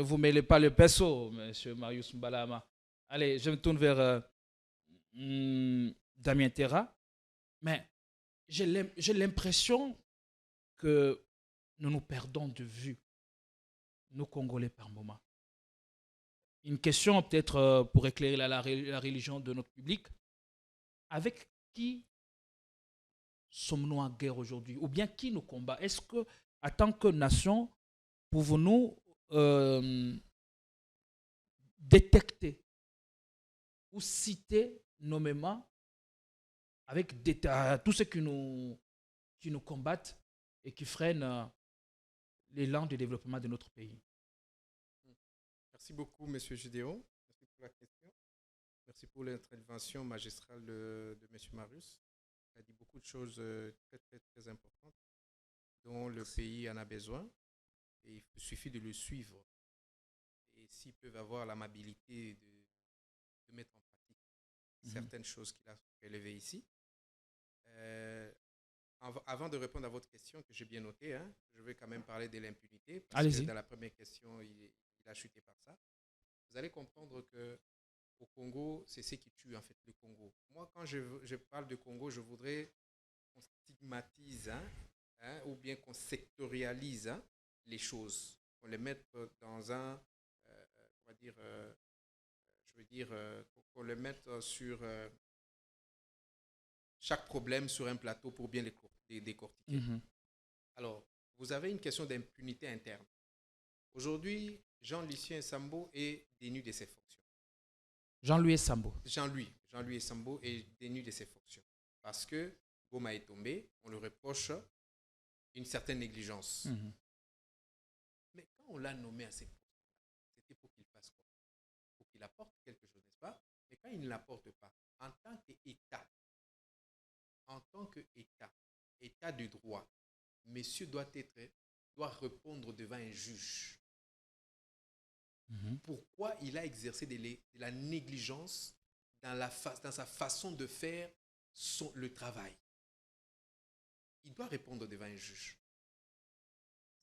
vous mêlez pas le pinceau, monsieur Marius Mbalama. Allez, je me tourne vers Damien Terra. Mais j'ai l'impression que nous nous perdons de vue, nous Congolais par moment. Une question peut-être pour éclairer la religion de notre public. Avec qui sommes-nous en guerre aujourd'hui? Ou bien qui nous combat? Est-ce que, en tant que nation, pouvons-nous détecter ou citer nommément avec tous ceux qui nous combattent et qui freinent l'élan de développement de notre pays? Merci beaucoup, M. Gédéon. Merci pour la question. Merci pour l'intervention magistrale de M. Marius. Il a dit beaucoup de choses très, très, très importantes dont le pays en a besoin. Et il suffit de le suivre. Et s'ils peuvent avoir l'amabilité de mettre en pratique certaines choses qu'il a relevées ici. Avant de répondre à votre question, que j'ai bien notée, je vais quand même parler de l'impunité. Parce que dans la première question, il a chuté par ça. Vous allez comprendre qu'au Congo, c'est ce qui tue en fait le Congo. Moi, quand je parle de Congo, je voudrais qu'on stigmatise ou bien qu'on sectorialise les choses, qu'on les mette dans un, qu'on les mette sur chaque problème sur un plateau pour bien les décortiquer. Alors, vous avez une question d'impunité interne. Aujourd'hui, Jean-Lucien Sambo est dénu de ses fonctions. Jean-Louis Sambo. Jean-Louis Sambo est dénu de ses fonctions. Parce que Goma est tombé, on lui reproche une certaine négligence. Mais quand on l'a nommé à ces postes, c'était pour qu'il fasse quoi? Pour qu'il apporte quelque chose, n'est-ce pas? Mais quand il ne l'apporte pas, en tant qu'État, État de droit, monsieur doit répondre devant un juge. Pourquoi il a exercé de la négligence dans sa façon de faire le travail? Il doit répondre devant un juge.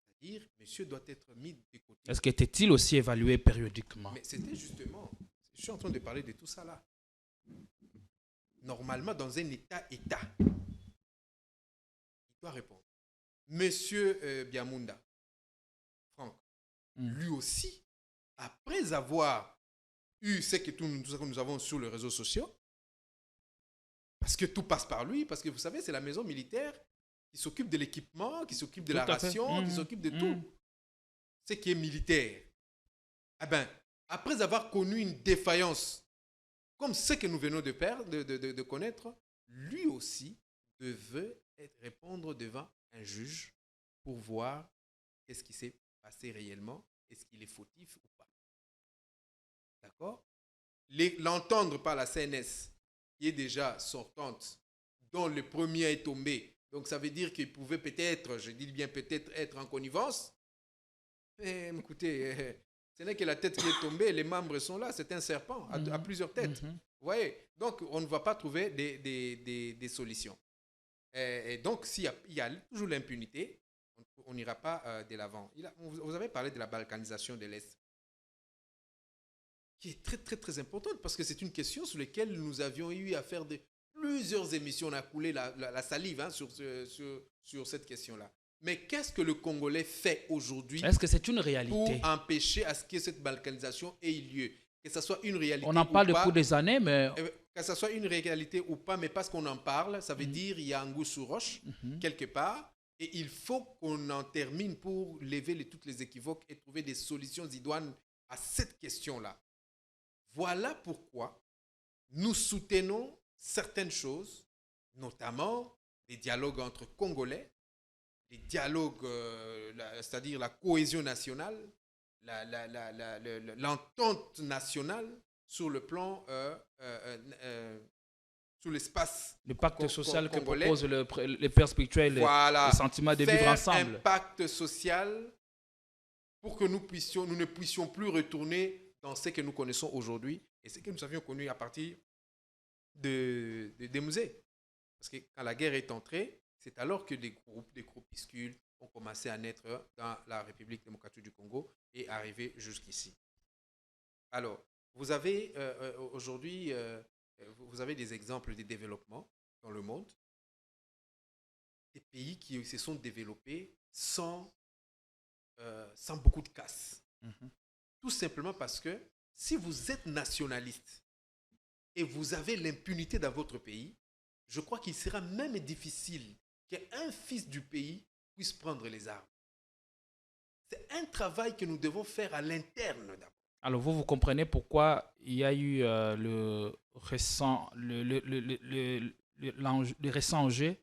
C'est-à-dire, monsieur doit être mis de côté. Est-ce qu'était-il aussi évalué périodiquement? Mais c'était justement, je suis en train de parler de tout ça là. Normalement, dans un État, il doit répondre. Monsieur Biamunda, Franck, lui aussi, après avoir eu tout ce que nous avons sur les réseaux sociaux, parce que tout passe par lui, parce que vous savez, c'est la maison militaire qui s'occupe de l'équipement, qui s'occupe de la ration, qui s'occupe de tout. Ce qui est militaire. Eh bien, après avoir connu une défaillance, comme ce que nous venons de connaître, lui aussi devait répondre devant un juge pour voir qu'est-ce qui s'est passé réellement, est-ce qu'il est fautif ou pas. D'accord? L'entendre par la CNS, qui est déjà sortante, dont le premier est tombé, donc ça veut dire qu'il pouvait peut-être, je dis bien peut-être, être en connivence. Mais écoutez, Ce n'est que la tête qui est tombée, les membres sont là, c'est un serpent à plusieurs têtes. Vous voyez? Donc, on ne va pas trouver des solutions. Et donc, s'il y a toujours l'impunité, on n'ira pas de l'avant. Vous avez parlé de la balkanisation de l'Est, qui est très, très, très importante, parce que c'est une question sur laquelle nous avions eu à faire plusieurs émissions. On a coulé la salive sur cette question-là. Mais qu'est-ce que le Congolais fait aujourd'hui? Est-ce que c'est une réalité? Pour empêcher à ce que cette balkanisation ait lieu? Que ce soit une réalité On en parle ou pas, depuis des années, mais... Que ce soit une réalité ou pas, mais parce qu'on en parle, ça veut dire qu'il y a un goût sous roche, quelque part, et il faut qu'on en termine pour lever toutes les équivoques et trouver des solutions idoines à cette question-là. Voilà pourquoi nous soutenons certaines choses, notamment les dialogues entre Congolais, les dialogues, c'est-à-dire la cohésion nationale, l'entente nationale sur le plan, sur l'espace. Le pacte social que congolais. propose les pères spirituels, le sentiment de vivre ensemble. Un pacte social pour que nous ne puissions plus retourner dans ce que nous connaissons aujourd'hui et ce que nous avions connu à partir des musées. Parce que quand la guerre est entrée, c'est alors que des groupuscules ont commencé à naître dans la République démocratique du Congo et arriver jusqu'ici. Alors, vous avez aujourd'hui, vous avez des exemples de développement dans le monde, des pays qui se sont développés sans beaucoup de casse. Tout simplement parce que si vous êtes nationaliste et vous avez l'impunité dans votre pays, je crois qu'il sera même difficile qu'un fils du pays puisse prendre les armes. C'est un travail que nous devons faire à l'interne d'abord. Alors vous comprenez pourquoi il y a eu le récent enjeu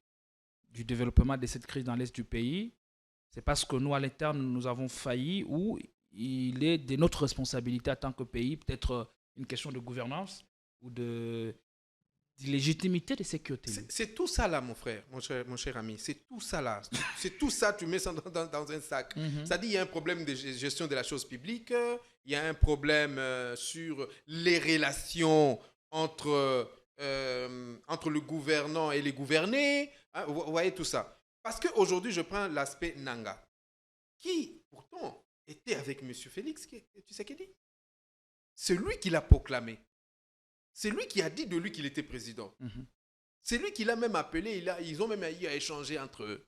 du développement de cette crise dans l'Est du pays. C'est parce que nous, à l'interne, nous avons failli, ou il est de notre responsabilité en tant que pays, peut-être une question de gouvernance ou d'illégitimité de sécurité. C'est tout ça là, mon frère, mon cher ami. C'est tout ça là. C'est tout ça, tu mets ça dans un sac. Ça dit, il y a un problème de gestion de la chose publique, il y a un problème sur les relations entre le gouvernant et les gouvernés. Hein, vous voyez tout ça. Parce qu'aujourd'hui, je prends l'aspect Nanga, qui pourtant était avec M. Félix Tshisekedi. C'est lui qui l'a proclamé. C'est lui qui a dit de lui qu'il était président. C'est lui qui l'a même appelé. Ils ont même eu à échanger entre eux.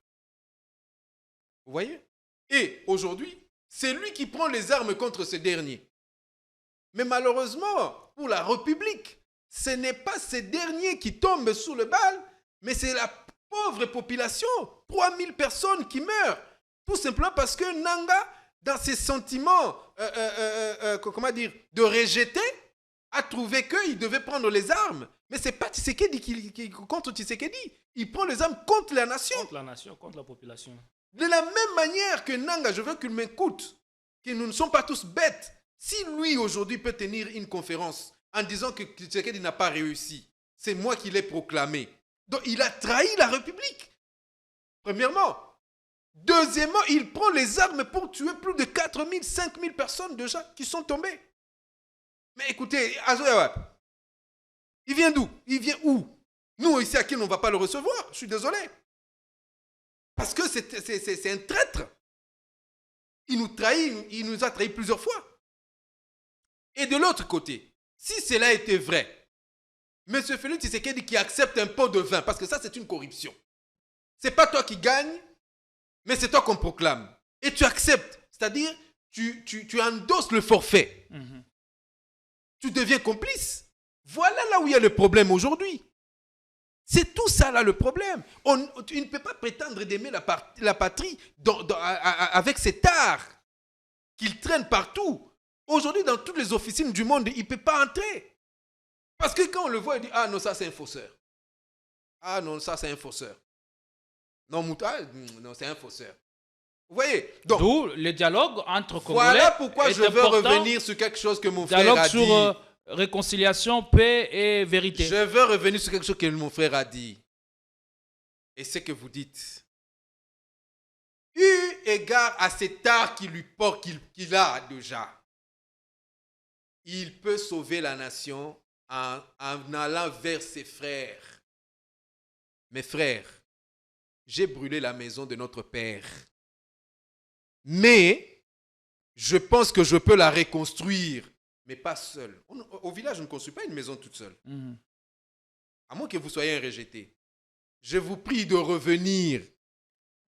Vous voyez? Et aujourd'hui, c'est lui qui prend les armes contre ce dernier. Mais malheureusement, pour la République, ce n'est pas ces derniers qui tombent sous le bal, mais c'est la pauvre population. 3000 personnes qui meurent. Tout simplement parce que Nanga, dans ses sentiments de rejeter, a trouvé qu'il devait prendre les armes. Mais ce n'est pas Tshisekedi qui contre Tshisekedi. Il prend les armes contre la nation. Contre la nation, contre la population. De la même manière que Nanga, je veux qu'il m'écoute, que nous ne sommes pas tous bêtes. Si lui, aujourd'hui, peut tenir une conférence en disant que Tshisekedi n'a pas réussi, c'est moi qui l'ai proclamé. Donc, il a trahi la République. Premièrement. Deuxièmement, il prend les armes pour tuer plus de 4000, 5000 personnes déjà qui sont tombées. Mais écoutez, il vient d'où? Il vient où? Nous, ici, à qui on ne va pas le recevoir? Je suis désolé. Parce que c'est un traître. Il nous trahit, il nous a trahis plusieurs fois. Et de l'autre côté, si cela était vrai, M. Félix Tshisekedi qui accepte un pot de vin, parce que ça, c'est une corruption. Ce n'est pas toi qui gagne, mais c'est toi qu'on proclame. Et tu acceptes. C'est-à-dire, tu endosses le forfait. Tu deviens complice. Voilà là où il y a le problème aujourd'hui. C'est tout ça là le problème. Tu ne peux pas prétendre d'aimer la patrie avec cet art qu'il traîne partout. Aujourd'hui, dans toutes les officines du monde, il ne peut pas entrer. Parce que quand on le voit, il dit, ah non, ça c'est un fausseur. Ah non, ça c'est un fausseur. Non, Mouta, non, c'est un fausseur. Vous voyez? Donc, d'où le dialogue entre Congolais. Voilà pourquoi je veux revenir sur quelque chose que mon frère a dit. Dialogue sur réconciliation, paix et vérité. Je veux revenir sur quelque chose que mon frère a dit. Et ce que vous dites. Eu égard à cet art qu'il a déjà. il peut sauver la nation en allant vers ses frères. Mes frères, j'ai brûlé la maison de notre père. Mais je pense que je peux la reconstruire, mais pas seul. Au village, on ne construit pas une maison toute seule. À moins que vous soyez un rejeté. Je vous prie de revenir.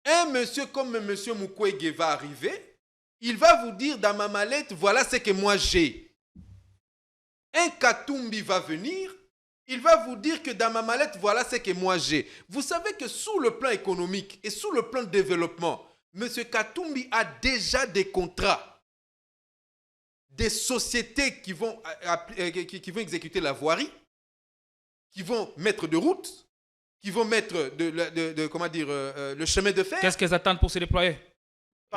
Un monsieur comme monsieur Mukwege va arriver. Il va vous dire dans ma mallette, voilà ce que moi j'ai. Un Katumbi va venir. Il va vous dire que dans ma mallette, voilà ce que moi j'ai. Vous savez que sous le plan économique et sous le plan de développement, monsieur Katumbi a déjà des contrats. Des sociétés qui vont exécuter la voirie, qui vont mettre de route, qui vont mettre le chemin de fer. Qu'est-ce qu'ils attendent pour se déployer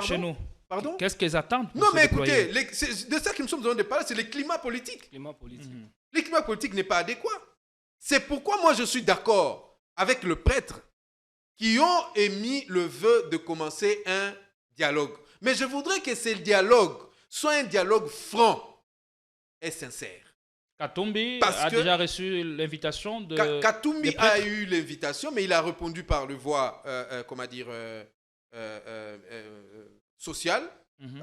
chez nous? Pardon? Qu'est-ce qu'ils attendent pour Non, se mais déployer? écoutez, c'est de ça que nous sommes en train de parler, c'est le climat politique. Climat politique. Le climat politique n'est pas adéquat. C'est pourquoi moi je suis d'accord avec le prêtre qui ont émis le vœu de commencer un dialogue. Mais je voudrais que ce dialogue soit un dialogue franc et sincère. Katumbi a déjà reçu l'invitation de... Katumbi a eu l'invitation, mais il a répondu par le voie, social,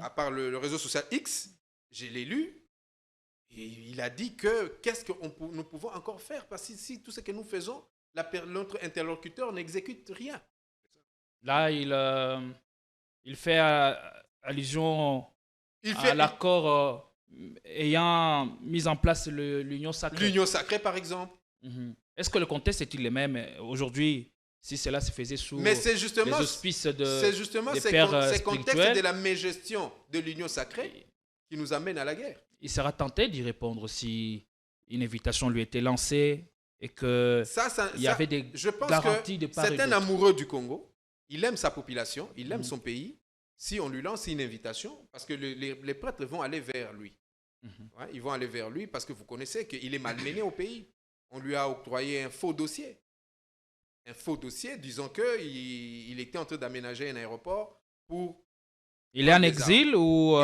à part le réseau social X. Je l'ai lu. Et il a dit que qu'est-ce que nous pouvons encore faire? Parce que si tout ce que nous faisons, notre interlocuteur n'exécute rien. Là, il fait allusion à l'accord ayant mis en place l'union sacrée. L'union sacrée, par exemple. Est-ce que le contexte est-il le même aujourd'hui si cela se faisait sous les auspices des ce contexte de la mégestion de l'union sacrée qui nous amène à la guerre. Il sera tenté d'y répondre si une invitation lui était lancée et qu'il y avait des garanties de part et d'autre. C'est un amoureux du Congo. Il aime sa population, il aime son pays. Si on lui lance une invitation, parce que les prêtres vont aller vers lui. Ouais, ils vont aller vers lui parce que vous connaissez qu'il est malmené au pays. On lui a octroyé un faux dossier. Un faux dossier disant qu'il était en train d'aménager un aéroport pour... Il est en exil ou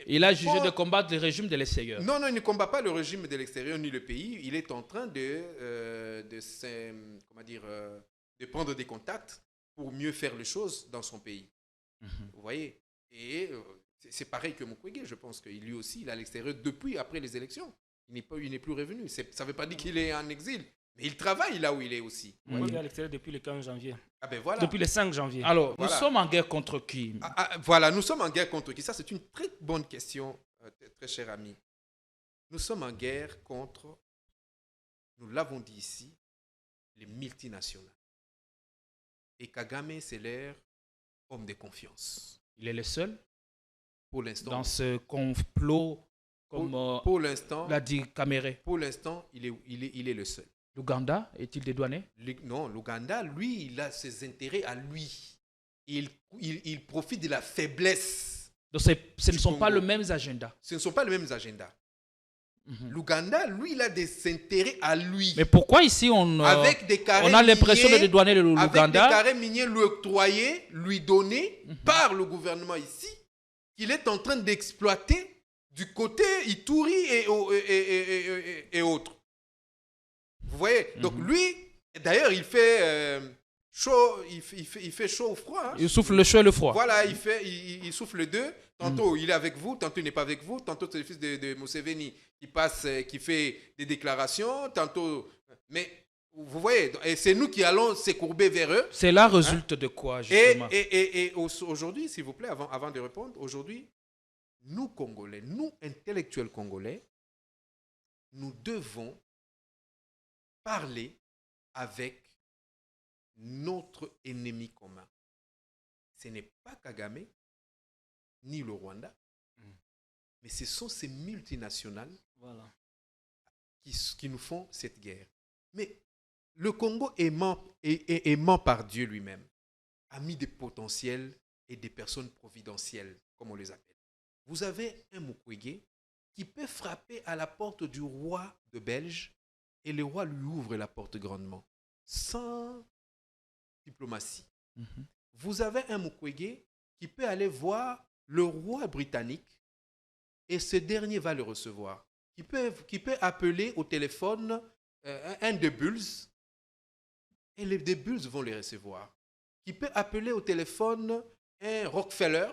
il a jugé de combattre le régime de l'extérieur? Non, il ne combat pas le régime de l'extérieur ni le pays. Il est en train de prendre des contacts pour mieux faire les choses dans son pays. Vous voyez? Et c'est pareil que Mukwege. Je pense que lui aussi, il est à l'extérieur depuis après les élections. Il n'est plus revenu. Ça ne veut pas dire qu'il est en exil. Mais il travaille là où il est aussi. Il est à l'extérieur depuis le 15 janvier. Ah ben voilà. Depuis le 5 janvier. Alors, nous sommes en guerre contre qui? Voilà, nous sommes en guerre contre qui? Ça, c'est une très bonne question, très cher ami. Nous sommes en guerre contre, nous l'avons dit ici, les multinationales. Et Kagame, c'est leur homme de confiance. Il est le seul? Pour l'instant. Dans ce complot, comme l'a dit Kamere. Pour l'instant, il est le seul. L'Ouganda est-il dédouané? Non, l'Ouganda, lui, il a ses intérêts à lui. Il profite de la faiblesse. Donc ce ne sont pas les mêmes agendas. Ce ne sont pas les mêmes agendas. L'Ouganda, lui, il a des intérêts à lui. Mais pourquoi ici on a l'impression de dédouaner l'Ouganda? Avec des carrés miniers lui octroyés, lui donnés par le gouvernement ici, qu'il est en train d'exploiter du côté Ituri et autres. Vous voyez? Donc lui, d'ailleurs, il fait chaud, il fait chaud ou froid. Hein? Il souffle le chaud et le froid. Voilà, il souffle les deux. Tantôt il est avec vous, tantôt il n'est pas avec vous. Tantôt c'est le fils de Museveni qui fait des déclarations. Tantôt, mais vous voyez, et c'est nous qui allons s'écourber vers eux. Cela résulte de quoi, justement? Et aujourd'hui, s'il vous plaît, avant de répondre, aujourd'hui, nous Congolais, nous intellectuels congolais, nous devons parler avec notre ennemi commun. Ce n'est pas Kagame, ni le Rwanda, mais ce sont ces multinationales qui nous font cette guerre. Mais le Congo, aimant par Dieu lui-même, a mis des potentiels et des personnes providentielles, comme on les appelle. Vous avez un Mukwege qui peut frapper à la porte du roi de Belge et le roi lui ouvre la porte grandement, sans diplomatie. Vous avez un Mukwege qui peut aller voir le roi britannique et ce dernier va le recevoir. qui peut appeler au téléphone un de Bulls et les de Bulls vont les recevoir. Qui peut appeler au téléphone un Rockefeller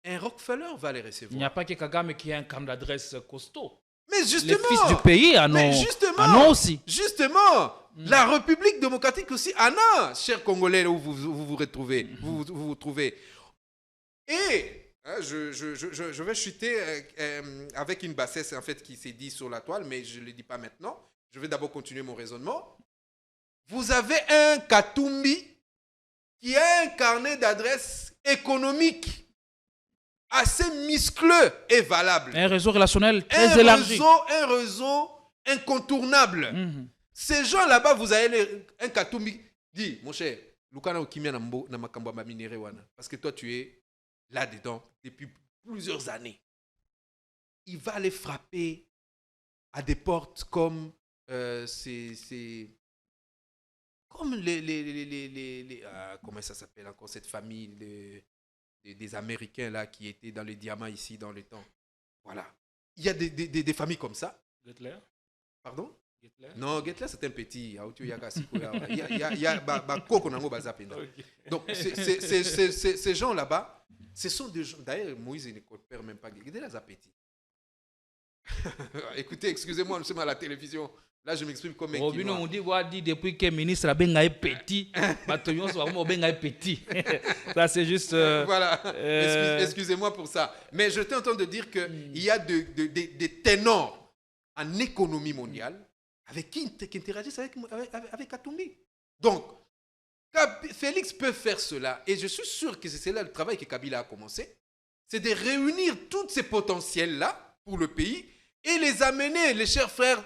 va les recevoir. Il n'y a pas que Kagame qui a un carnet d'adresse costaud. Mais justement, les fils du pays en ont aussi. Justement, la République démocratique aussi en a, chers Congolais, où vous retrouvez. Vous trouvez. Et je vais chuter avec une bassesse en fait qui s'est dit sur la toile, mais je ne le dis pas maintenant. Je vais d'abord continuer mon raisonnement. Vous avez un Katumbi qui a un carnet d'adresses économique assez muscleux et valable. Un réseau relationnel très élargi. Un réseau incontournable. Ces gens là-bas, vous avez un Katumbi dit, mon cher, Lukana Okimia na makambo ma minéré wana, parce que toi tu es là-dedans depuis plusieurs années. Il va aller frapper à des portes comme comme comment ça s'appelle encore cette famille des Américains là qui étaient dans les diamants ici dans le temps. Voilà. Il y a des familles comme ça. Gettler. Pardon? Gettler. Non, Gettler c'est un petit. Donc ces gens là-bas, ce sont des gens. D'ailleurs, Moïse ne coopère même pas. Regardez les appétits. Écoutez, excusez-moi, nous sommes à la télévision. Là, je m'exprime comme un Robino on dit depuis que le ministre a bien petit, petit. Ça c'est juste. Voilà. Excusez-moi pour ça. Mais je suis en train de dire qu'il y a des ténors en économie mondiale avec qui interagissent avec Katumbi. Donc, Félix peut faire cela. Et je suis sûr que c'est là le travail que Kabila a commencé. C'est de réunir tous ces potentiels-là pour le pays et les amener, les chers frères.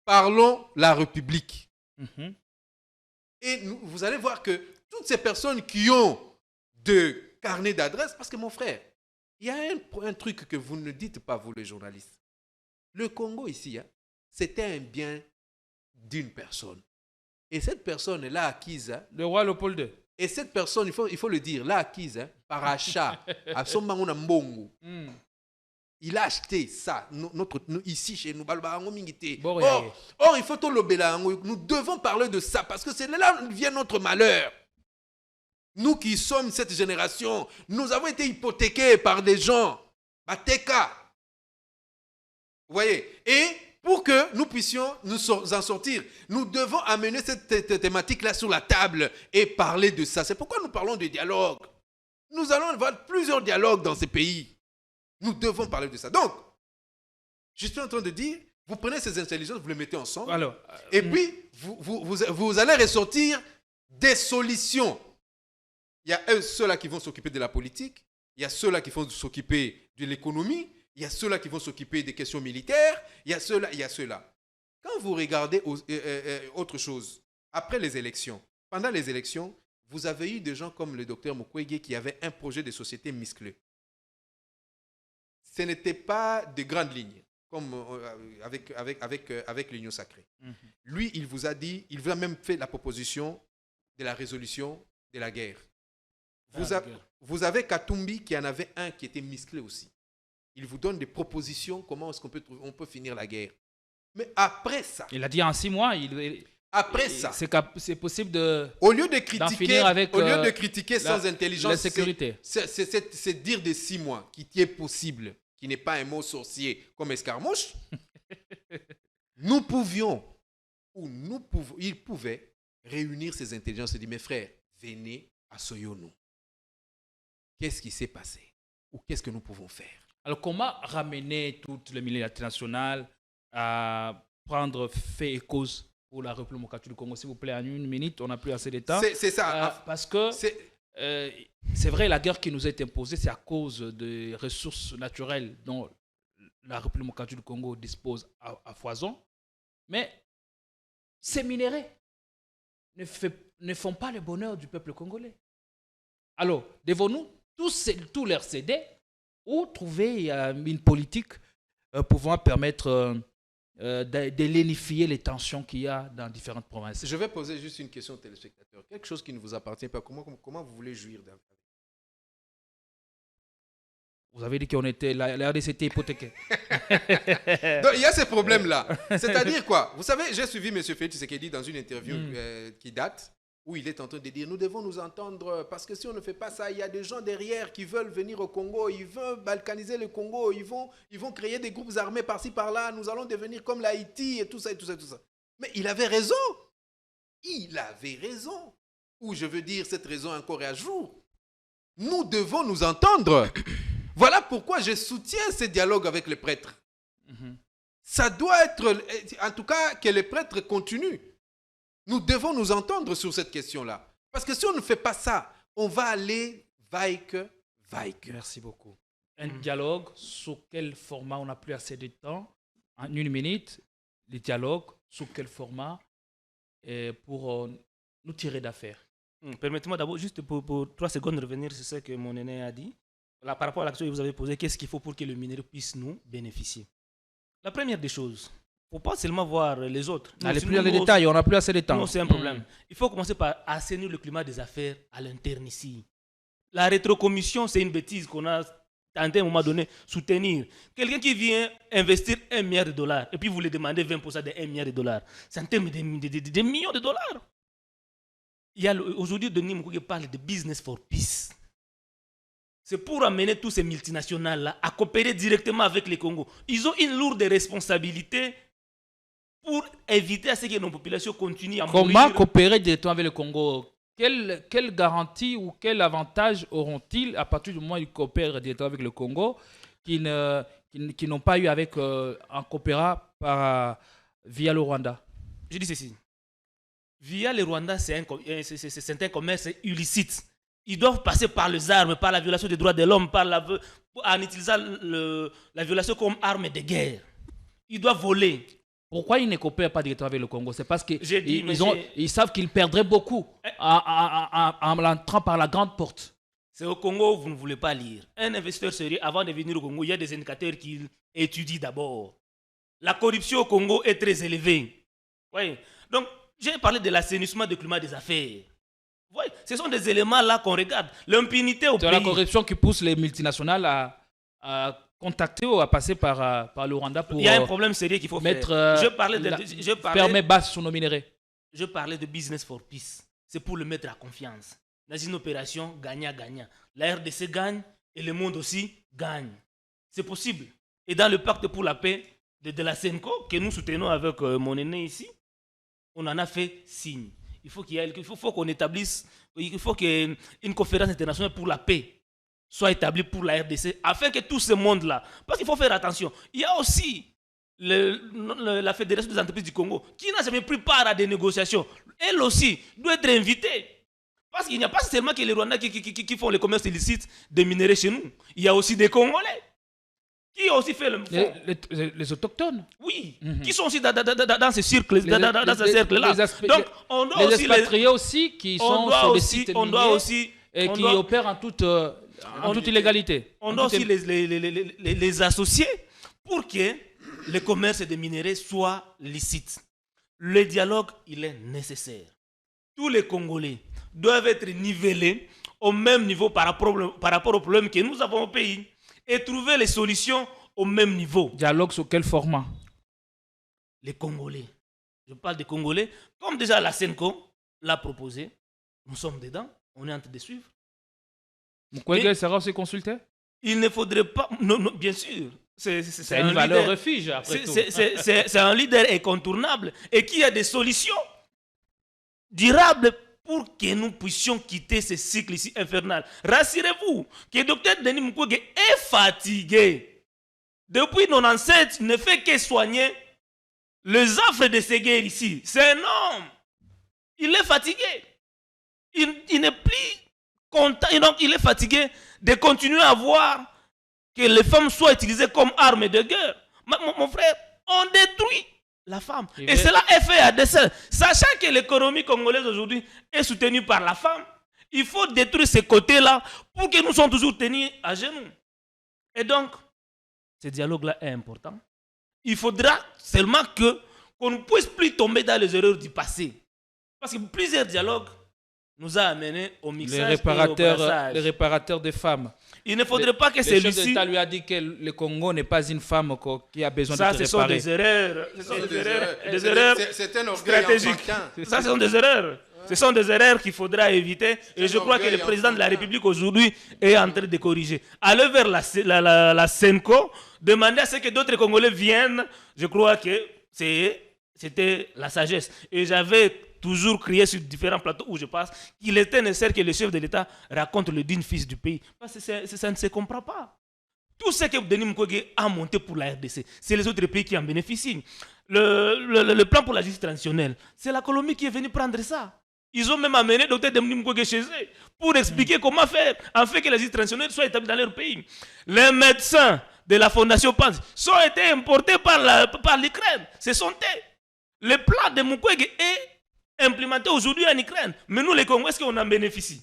Parlons la République. Et vous allez voir que toutes ces personnes qui ont de carnet d'adresse, parce que mon frère, il y a un truc que vous ne dites pas, vous les journalistes. Le Congo ici, c'était un bien d'une personne. Et cette personne l'a acquise. Le roi Léopold II. Et cette personne, il faut le dire, l'a acquise par achat. Mbongo. Il a acheté ça, ici chez nous. Or, il faut tout le nous devons parler de ça parce que c'est là où vient notre malheur. Nous qui sommes cette génération, nous avons été hypothéqués par des gens. Bateka. Vous voyez? Et pour que nous puissions nous en sortir, nous devons amener cette thématique-là sur la table et parler de ça. C'est pourquoi nous parlons de dialogue. Nous allons avoir plusieurs dialogues dans ces pays. Nous devons parler de ça. Donc, je suis en train de dire, vous prenez ces intelligences, vous les mettez ensemble. Alors, et puis, vous allez ressortir des solutions. Il y a ceux-là qui vont s'occuper de la politique. Il y a ceux-là qui vont s'occuper de l'économie. Il y a ceux-là qui vont s'occuper des questions militaires. Il y a ceux-là, il y a ceux-là. Quand vous regardez autre chose, après les élections, pendant les élections, vous avez eu des gens comme le docteur Mukwege qui avait un projet de société musclé. Ce n'était pas de grandes lignes, comme avec l'Union sacrée. Lui, il vous a dit, il vous a même fait la proposition de la résolution de la guerre. Vous avez Katumbi qui en avait un qui était musclé aussi. Il vous donne des propositions, comment est-ce qu'on peut finir la guerre. Mais après ça... Il a dit en 6 mois, après ça... C'est possible de... Au lieu de critiquer sans intelligence... La sécurité. C'est dire de 6 mois qui est possible, qui n'est pas un mot sorcier comme escarmouche. Nous pouvions, il pouvait réunir ces intelligences et dire, mes frères, venez à Soyono. Qu'est-ce qui s'est passé? Ou qu'est-ce que nous pouvons faire? Alors, comment ramener toutes les milieux internationales à prendre fait et cause pour la République démocratique du Congo? S'il vous plaît, en 1 minute, on n'a plus assez de temps. C'est ça. Parce que c'est vrai, la guerre qui nous est imposée, c'est à cause des ressources naturelles dont la République démocratique du Congo dispose à foison. Mais ces minéraux ne font pas le bonheur du peuple congolais. Alors, devons-nous tous leur céder ou trouver une politique pouvant permettre de lénifier les tensions qu'il y a dans différentes provinces? Je vais poser juste une question aux téléspectateurs. Quelque chose qui ne vous appartient pas, comment vous voulez jouir d'un Vous avez dit qu'on était, la RDC était hypothéquée. Donc, il y a ces problèmes-là. C'est-à-dire quoi? Vous savez, j'ai suivi M. Félix Tshisekedi dans une interview qui date, où il est en train de dire, nous devons nous entendre, parce que si on ne fait pas ça, il y a des gens derrière qui veulent venir au Congo, ils veulent balkaniser le Congo, ils vont créer des groupes armés par-ci, par-là, nous allons devenir comme l'Haïti et tout ça, et tout ça, et tout ça. Mais il avait raison. Il avait raison. Ou je veux dire, cette raison encore est à jour. Nous devons nous entendre. Voilà pourquoi je soutiens ce dialogue avec les prêtres. Ça doit être, en tout cas, que les prêtres continuent. Nous devons nous entendre sur cette question-là. Parce que si on ne fait pas ça, on va aller vaille-que. Merci beaucoup. Un dialogue, sous quel format? On n'a plus assez de temps. En 1 minute, le dialogue, sous quel format pour nous tirer d'affaire? Permettez-moi d'abord, juste pour 3 secondes, revenir sur ce que mon aîné a dit. Là, par rapport à la question que vous avez posée, qu'est-ce qu'il faut pour que le minerai puisse nous bénéficier? La première des choses, il ne faut pas seulement voir les autres. N'allez plus dans les détails, on n'a plus assez de temps. Non, c'est un problème. Il faut commencer par assainir le climat des affaires à l'interne ici. La rétrocommission, c'est une bêtise qu'on a tenté à un moment donné soutenir. Quelqu'un qui vient investir $1 milliard et puis vous lui demandez 20% de $1 milliard, c'est en termes de millions de dollars. Il y a aujourd'hui Denis Mukwege parle de business for peace. C'est pour amener tous ces multinationales-là à coopérer directement avec les Congos. Ils ont une lourde responsabilité pour éviter à ce que nos populations continuent à mourir. Comment coopérer directement avec le Congo? Quelle garantie ou quel avantage auront-ils à partir du moment où ils coopèrent directement avec le Congo qui n'ont pas eu avec en coopérant via le Rwanda? Je dis ceci. Via le Rwanda, c'est un commerce illicite. Ils doivent passer par les armes, par la violation des droits de l'homme, en utilisant la violation comme arme de guerre. Ils doivent voler. Pourquoi ils ne coopèrent pas directement avec le Congo? C'est parce qu'ils savent qu'ils perdraient beaucoup en entrant par la grande porte. C'est au Congo, vous ne voulez pas lire. Un investisseur sérieux, avant de venir au Congo, il y a des indicateurs qu'il étudie d'abord. La corruption au Congo est très élevée. Oui. Donc, j'ai parlé de l'assainissement du climat des affaires. Oui, ce sont des éléments-là qu'on regarde. L'impunité au pays. C'est la corruption qui pousse les multinationales à contacter ou à passer par le Rwanda pour. Il y a un problème sérieux qu'il faut mettre, faire. Permet basse sur nos minéraux. Je parlais de business for peace. C'est pour le mettre à confiance. Dans une opération gagnant-gagnant. La RDC gagne et le monde aussi gagne. C'est possible. Et dans le pacte pour la paix de la CENCO, que nous soutenons avec mon aîné ici, on en a fait signe. Il faut qu'on établisse, il faut qu'une conférence internationale pour la paix soit établie pour la RDC, afin que tout ce monde-là, parce qu'il faut faire attention, il y a aussi la Fédération des entreprises du Congo qui n'a jamais pris part à des négociations. Elle aussi doit être invitée. Parce qu'il n'y a pas seulement que les Rwandais qui font le commerce illicite des minerais chez nous. Il y a aussi des Congolais qui ont aussi fait les autochtones. Oui, qui sont aussi dans ce cercle-là. Donc, on doit les aussi expatriés aussi qui sont sur les sites miniers et qui opèrent en toute illégalité. On doit aussi les associer pour que le commerce des minerais soit licite. Le dialogue, il est nécessaire. Tous les Congolais doivent être nivelés au même niveau par rapport aux problèmes que nous avons au pays et trouver les solutions au même niveau. Dialogue sur quel format? Les Congolais. Je parle des Congolais. Comme déjà la CENCO l'a proposé, nous sommes dedans, on est en train de suivre. Mukwege sera aussi consulté? Il ne faudrait pas... Non, bien sûr. C'est une valeur refuge, après tout. C'est un leader incontournable et qui a des solutions durables pour que nous puissions quitter ce cycle ici infernal. Rassurez-vous que le docteur Denis Mukwege est fatigué. Depuis 1997, il ne fait que soigner les affres de ces guerres ici. C'est un homme. Il est fatigué. Il n'est plus content. Donc, il est fatigué de continuer à voir que les femmes soient utilisées comme armes de guerre. Mon frère, on détruit la femme. Et cela est fait à dessein. Sachant que l'économie congolaise aujourd'hui est soutenue par la femme, il faut détruire ces côtés-là pour que nous soyons toujours tenus à genoux. Et donc, ce dialogue-là est important. Il faudra seulement qu'on ne puisse plus tomber dans les erreurs du passé. Parce que plusieurs dialogues nous a amenés au les mixage et au brassage. réparateurs des femmes. Il ne faudrait pas que le chef celui-ci... d'État lui a dit que le Congo n'est pas une femme qui a besoin de se réparer. Ça, ce sont des erreurs. Ce sont des erreurs C'est un orgueil stratégiques. enfantin. Ça, ce sont des erreurs. Ce sont des erreurs qu'il faudra éviter. Et je crois que le président de la République aujourd'hui est en train de corriger. Aller vers la Senco, demander à ce que d'autres Congolais viennent, je crois que c'était la sagesse. Et j'avais toujours crié sur différents plateaux où je passe qu'il était nécessaire que le chef de l'État raconte le digne fils du pays. Parce que ça ne se comprend pas. Tout ce que Denis Mukwege a monté pour la RDC, c'est les autres pays qui en bénéficient. Le plan pour la justice transitionnelle, c'est la Colombie qui est venue prendre ça. Ils ont même amené Dr Denis Mukwege chez eux pour expliquer comment faire en fait que la justice transitionnelle soit établie dans leur pays. Les médecins de la Fondation PANS sont été importés par l'Ukraine. Ce sont eux. Le plan de Mukwege est implémenté aujourd'hui en Ukraine. Mais nous, les Congolais, est-ce qu'on en bénéficie?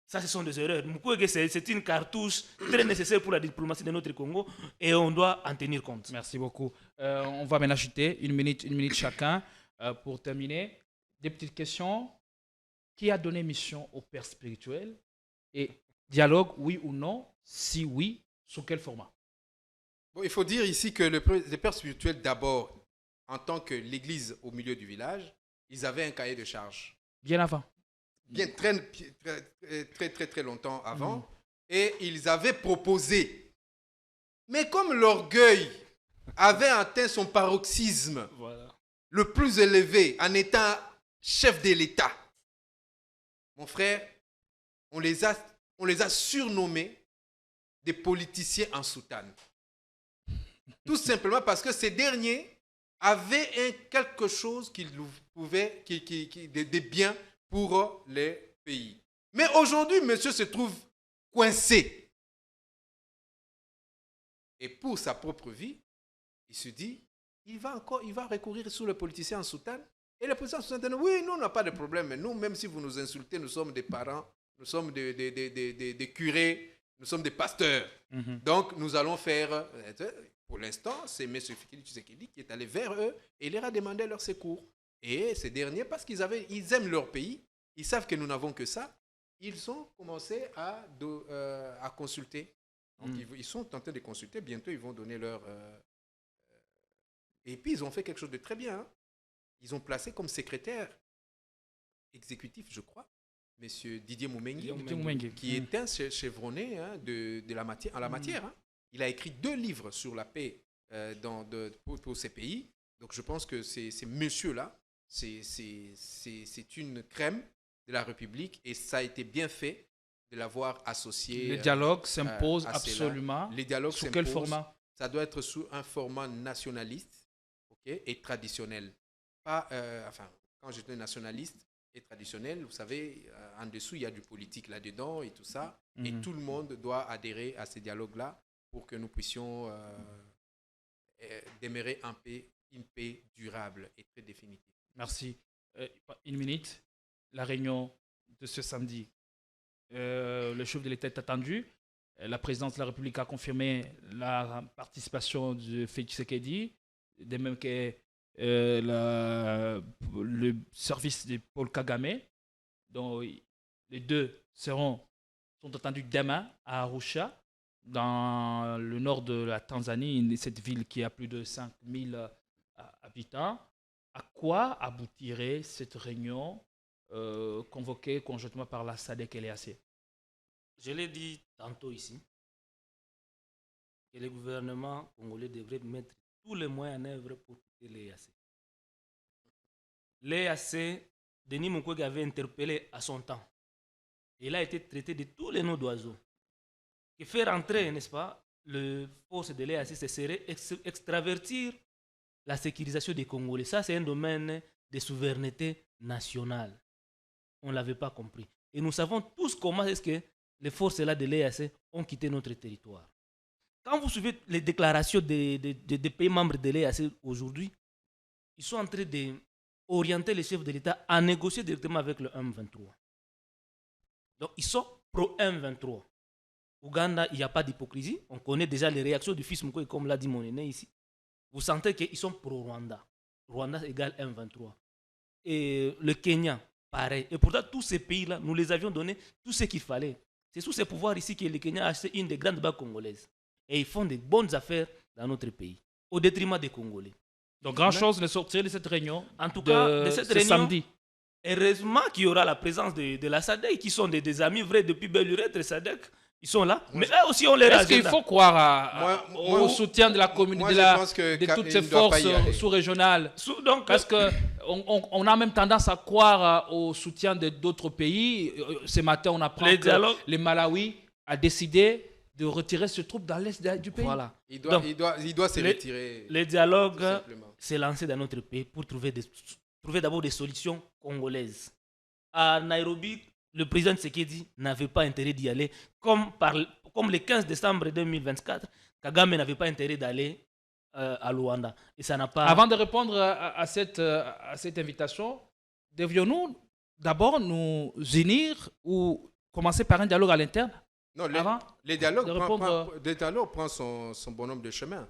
Ça, ce sont des erreurs. Mukwege, c'est une cartouche très nécessaire pour la diplomatie de notre Congo et on doit en tenir compte. Merci beaucoup. On va maintenant chuter une minute chacun pour terminer. Des petites questions. Qui a donné mission au père spirituel? Et dialogue, oui ou non? Si oui, sous quel format? Bon, il faut dire ici que le père spirituel, d'abord, en tant que l'église au milieu du village, ils avaient un cahier de charges. Bien avant. Bien très longtemps avant. Et ils avaient proposé. Mais comme l'orgueil avait atteint son paroxysme le plus élevé en étant chef de l'État, mon frère, on les a surnommés des politiciens en soutane. Tout simplement parce que ces derniers avaient quelque chose qu'ils pouvaient, de bien pour les pays. Mais aujourd'hui, monsieur se trouve coincé. Et pour sa propre vie, il se dit, il va recourir sur le politicien en soutane. Et le politicien en soutane dit, oui, nous, on n'a pas de problème. Mais nous, même si vous nous insultez, nous sommes des parents, nous sommes des curés, nous sommes des pasteurs. Donc, nous allons faire... Pour l'instant, c'est M. Fikili Tshisekedi qui est allé vers eux et il leur a demandé leur secours. Et ces derniers, parce qu'ils aiment leur pays, ils savent que nous n'avons que ça, ils ont commencé à consulter. Donc, ils sont en train de consulter. Bientôt, ils vont donner leur... Et puis, ils ont fait quelque chose de très bien. Hein. Ils ont placé comme secrétaire exécutif, je crois, M. Didier Moumengi, qui est un chevronné en la matière. Hein. Il a écrit 2 livres sur la paix pour ces pays. Donc, je pense que ces messieurs-là, c'est une crème de la République et ça a été bien fait de l'avoir associé. Le dialogue s'impose absolument. Les dialogues sous quel format? Ça doit être sous un format nationaliste, et traditionnel. Pas, quand je dis nationaliste et traditionnel, vous savez, en dessous, il y a du politique là-dedans et tout ça. Et tout le monde doit adhérer à ces dialogues-là pour que nous puissions demeurer une paix durable et très définitive. Merci. Une minute. La réunion de ce samedi. Le chef de l'État est attendu. La présidence de la République a confirmé la participation de Félix Tshisekedi, de même que le service de Paul Kagame. Donc, les deux sont attendus demain à Arusha, dans le nord de la Tanzanie, cette ville qui a plus de 5000 habitants. À quoi aboutirait cette réunion convoquée conjointement par la SADC et l'EAC? Je l'ai dit tantôt ici, que le gouvernement congolais devrait mettre tous les moyens en œuvre pour quitter l'EAC. L'EAC, Denis Mukwege avait interpellé à son temps. Il a été traité de tous les noms d'oiseaux. Que faire entrer, n'est-ce pas, le force de l'EAC, ce serait extravertir la sécurisation des Congolais. Ça, c'est un domaine de souveraineté nationale. On ne l'avait pas compris. Et nous savons tous comment est-ce que les forces là de l'EAC ont quitté notre territoire. Quand vous suivez les déclarations des pays membres de l'EAC aujourd'hui, ils sont en train d'orienter les chefs de l'État à négocier directement avec le M23. Donc, ils sont pro-M23. Ouganda, il n'y a pas d'hypocrisie. On connaît déjà les réactions du fils Mukwege, comme l'a dit mon aîné ici. Vous sentez qu'ils sont pro-Rwanda. Rwanda égale M23. Et le Kenya, pareil. Et pourtant, tous ces pays-là, nous les avions donné tout ce qu'il fallait. C'est sous ces pouvoirs ici que le Kenya a acheté une des grandes banques congolaises. Et ils font de bonnes affaires dans notre pays, au détriment des Congolais. Donc, grand chose de sortir de cette réunion. En tout cas, de cette réunion, samedi. Heureusement qu'il y aura la présence de la SADC, qui sont des amis vrais depuis belle lurette, SADC. Ils sont là. Mais eux aussi, on les Est-ce qu'il faut croire au soutien de la communauté, de toutes ces forces sous-régionales? Parce qu'on a même tendance à croire au soutien d'autres pays. Ce matin, on apprend que le Malawi a décidé de retirer ses troupes dans l'est du pays. Voilà. Il doit se retirer. Le dialogue s'est lancé dans notre pays pour trouver d'abord des solutions congolaises. À Nairobi, le président Tshisekedi n'avait pas intérêt d'y aller. Comme le 15 décembre 2024, Kagame n'avait pas intérêt d'aller à Luanda. Et ça n'a pas... Avant de répondre à cette invitation, devions-nous d'abord nous unir ou commencer par un dialogue à l'interne? Non, le dialogue prend son bonhomme de chemin.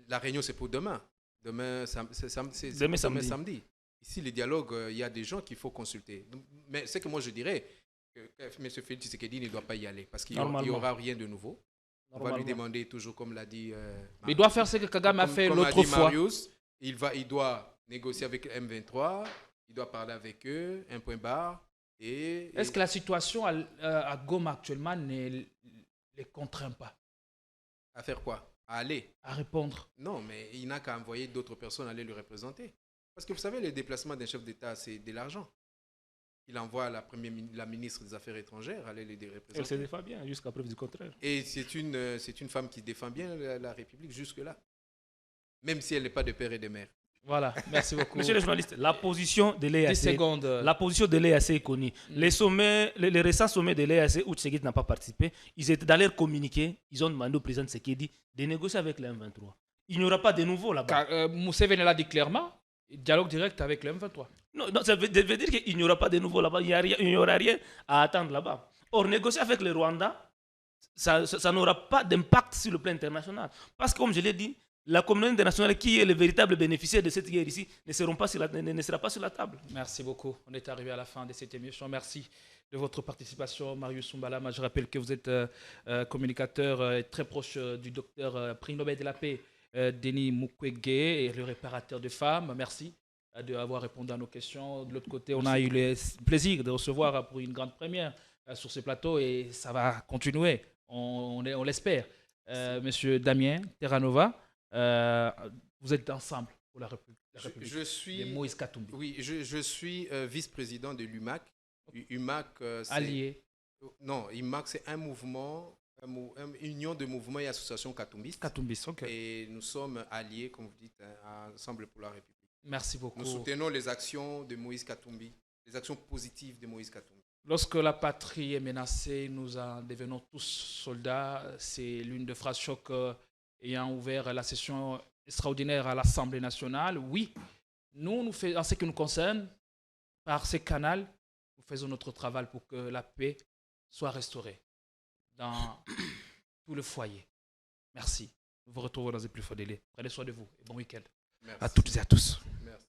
La réunion, c'est pour demain. Demain, c'est samedi. Ici, le dialogue, il y a des gens qu'il faut consulter. Mais c'est que moi, je dirais que M. Félix Tshisekedi ne doit pas y aller parce qu'il n'y aura rien de nouveau. On va lui demander toujours, comme l'a dit... il doit faire ce que Kagame a fait l'autre fois. Marius, il doit négocier avec M23, il doit parler avec eux, un point barre. Est-ce que la situation à Goma actuellement ne les contraint pas? À faire quoi? À aller? À répondre? Non, mais il n'a qu'à envoyer d'autres personnes aller le représenter. Parce que vous savez, le déplacement d'un chef d'État, c'est de l'argent. Il envoie la ministre des Affaires étrangères aller les représenter. Elle se défend bien, jusqu'à preuve du contraire. Et c'est une femme qui défend bien la République jusque-là. Même si elle n'est pas de père et de mère. Voilà, merci beaucoup. Monsieur le journaliste, la position de l'EAC est connue. Les récents sommets de l'EAC où Tshisekedi n'a pas participé, ils étaient dans leur communiqué, ils ont demandé au président Tshisekedi de négocier avec le M23. Il n'y aura pas de nouveau là-bas. Museveni l'a dit clairement, dialogue direct avec le M23. Non, ça veut dire qu'il n'y aura pas de nouveau là-bas, il n'y aura rien à attendre là-bas. Or, négocier avec le Rwanda, ça n'aura pas d'impact sur le plan international. Parce que, comme je l'ai dit, la communauté internationale, qui est le véritable bénéficiaire de cette guerre ici, ne sera pas sur la table. Merci beaucoup. On est arrivé à la fin de cette émission. Merci de votre participation, Marius Soumbalama. Je rappelle que vous êtes communicateur très proche du docteur prix Nobel de la paix, Denis Mukwege, et le réparateur de femmes. Merci d'avoir répondu à nos questions. De l'autre côté, on a eu le plaisir de recevoir pour une grande première sur ce plateau et ça va continuer, on l'espère. Monsieur Damien Terranova, vous êtes ensemble pour la République. Je suis Moïse Katumbi. Oui, je suis vice-président de l'UMAC. UMAC, allié. Non, UMAC, c'est un mouvement, une union de mouvements et associations katumbistes. Katumbistes, ok. Et nous sommes alliés, comme vous dites, ensemble pour la République. Merci beaucoup. Nous soutenons les actions de Moïse Katumbi, les actions positives de Moïse Katumbi. Lorsque la patrie est menacée, nous en devenons tous soldats. C'est l'une des phrases choc ayant ouvert la session extraordinaire à l'Assemblée nationale. Oui, nous faisons, en ce qui nous concerne, par ces canaux, nous faisons notre travail pour que la paix soit restaurée dans tout le foyer. Merci. Nous vous retrouvons dans un plus fort délai. Prenez soin de vous et bon week-end. Merci. À toutes et à tous. Merci.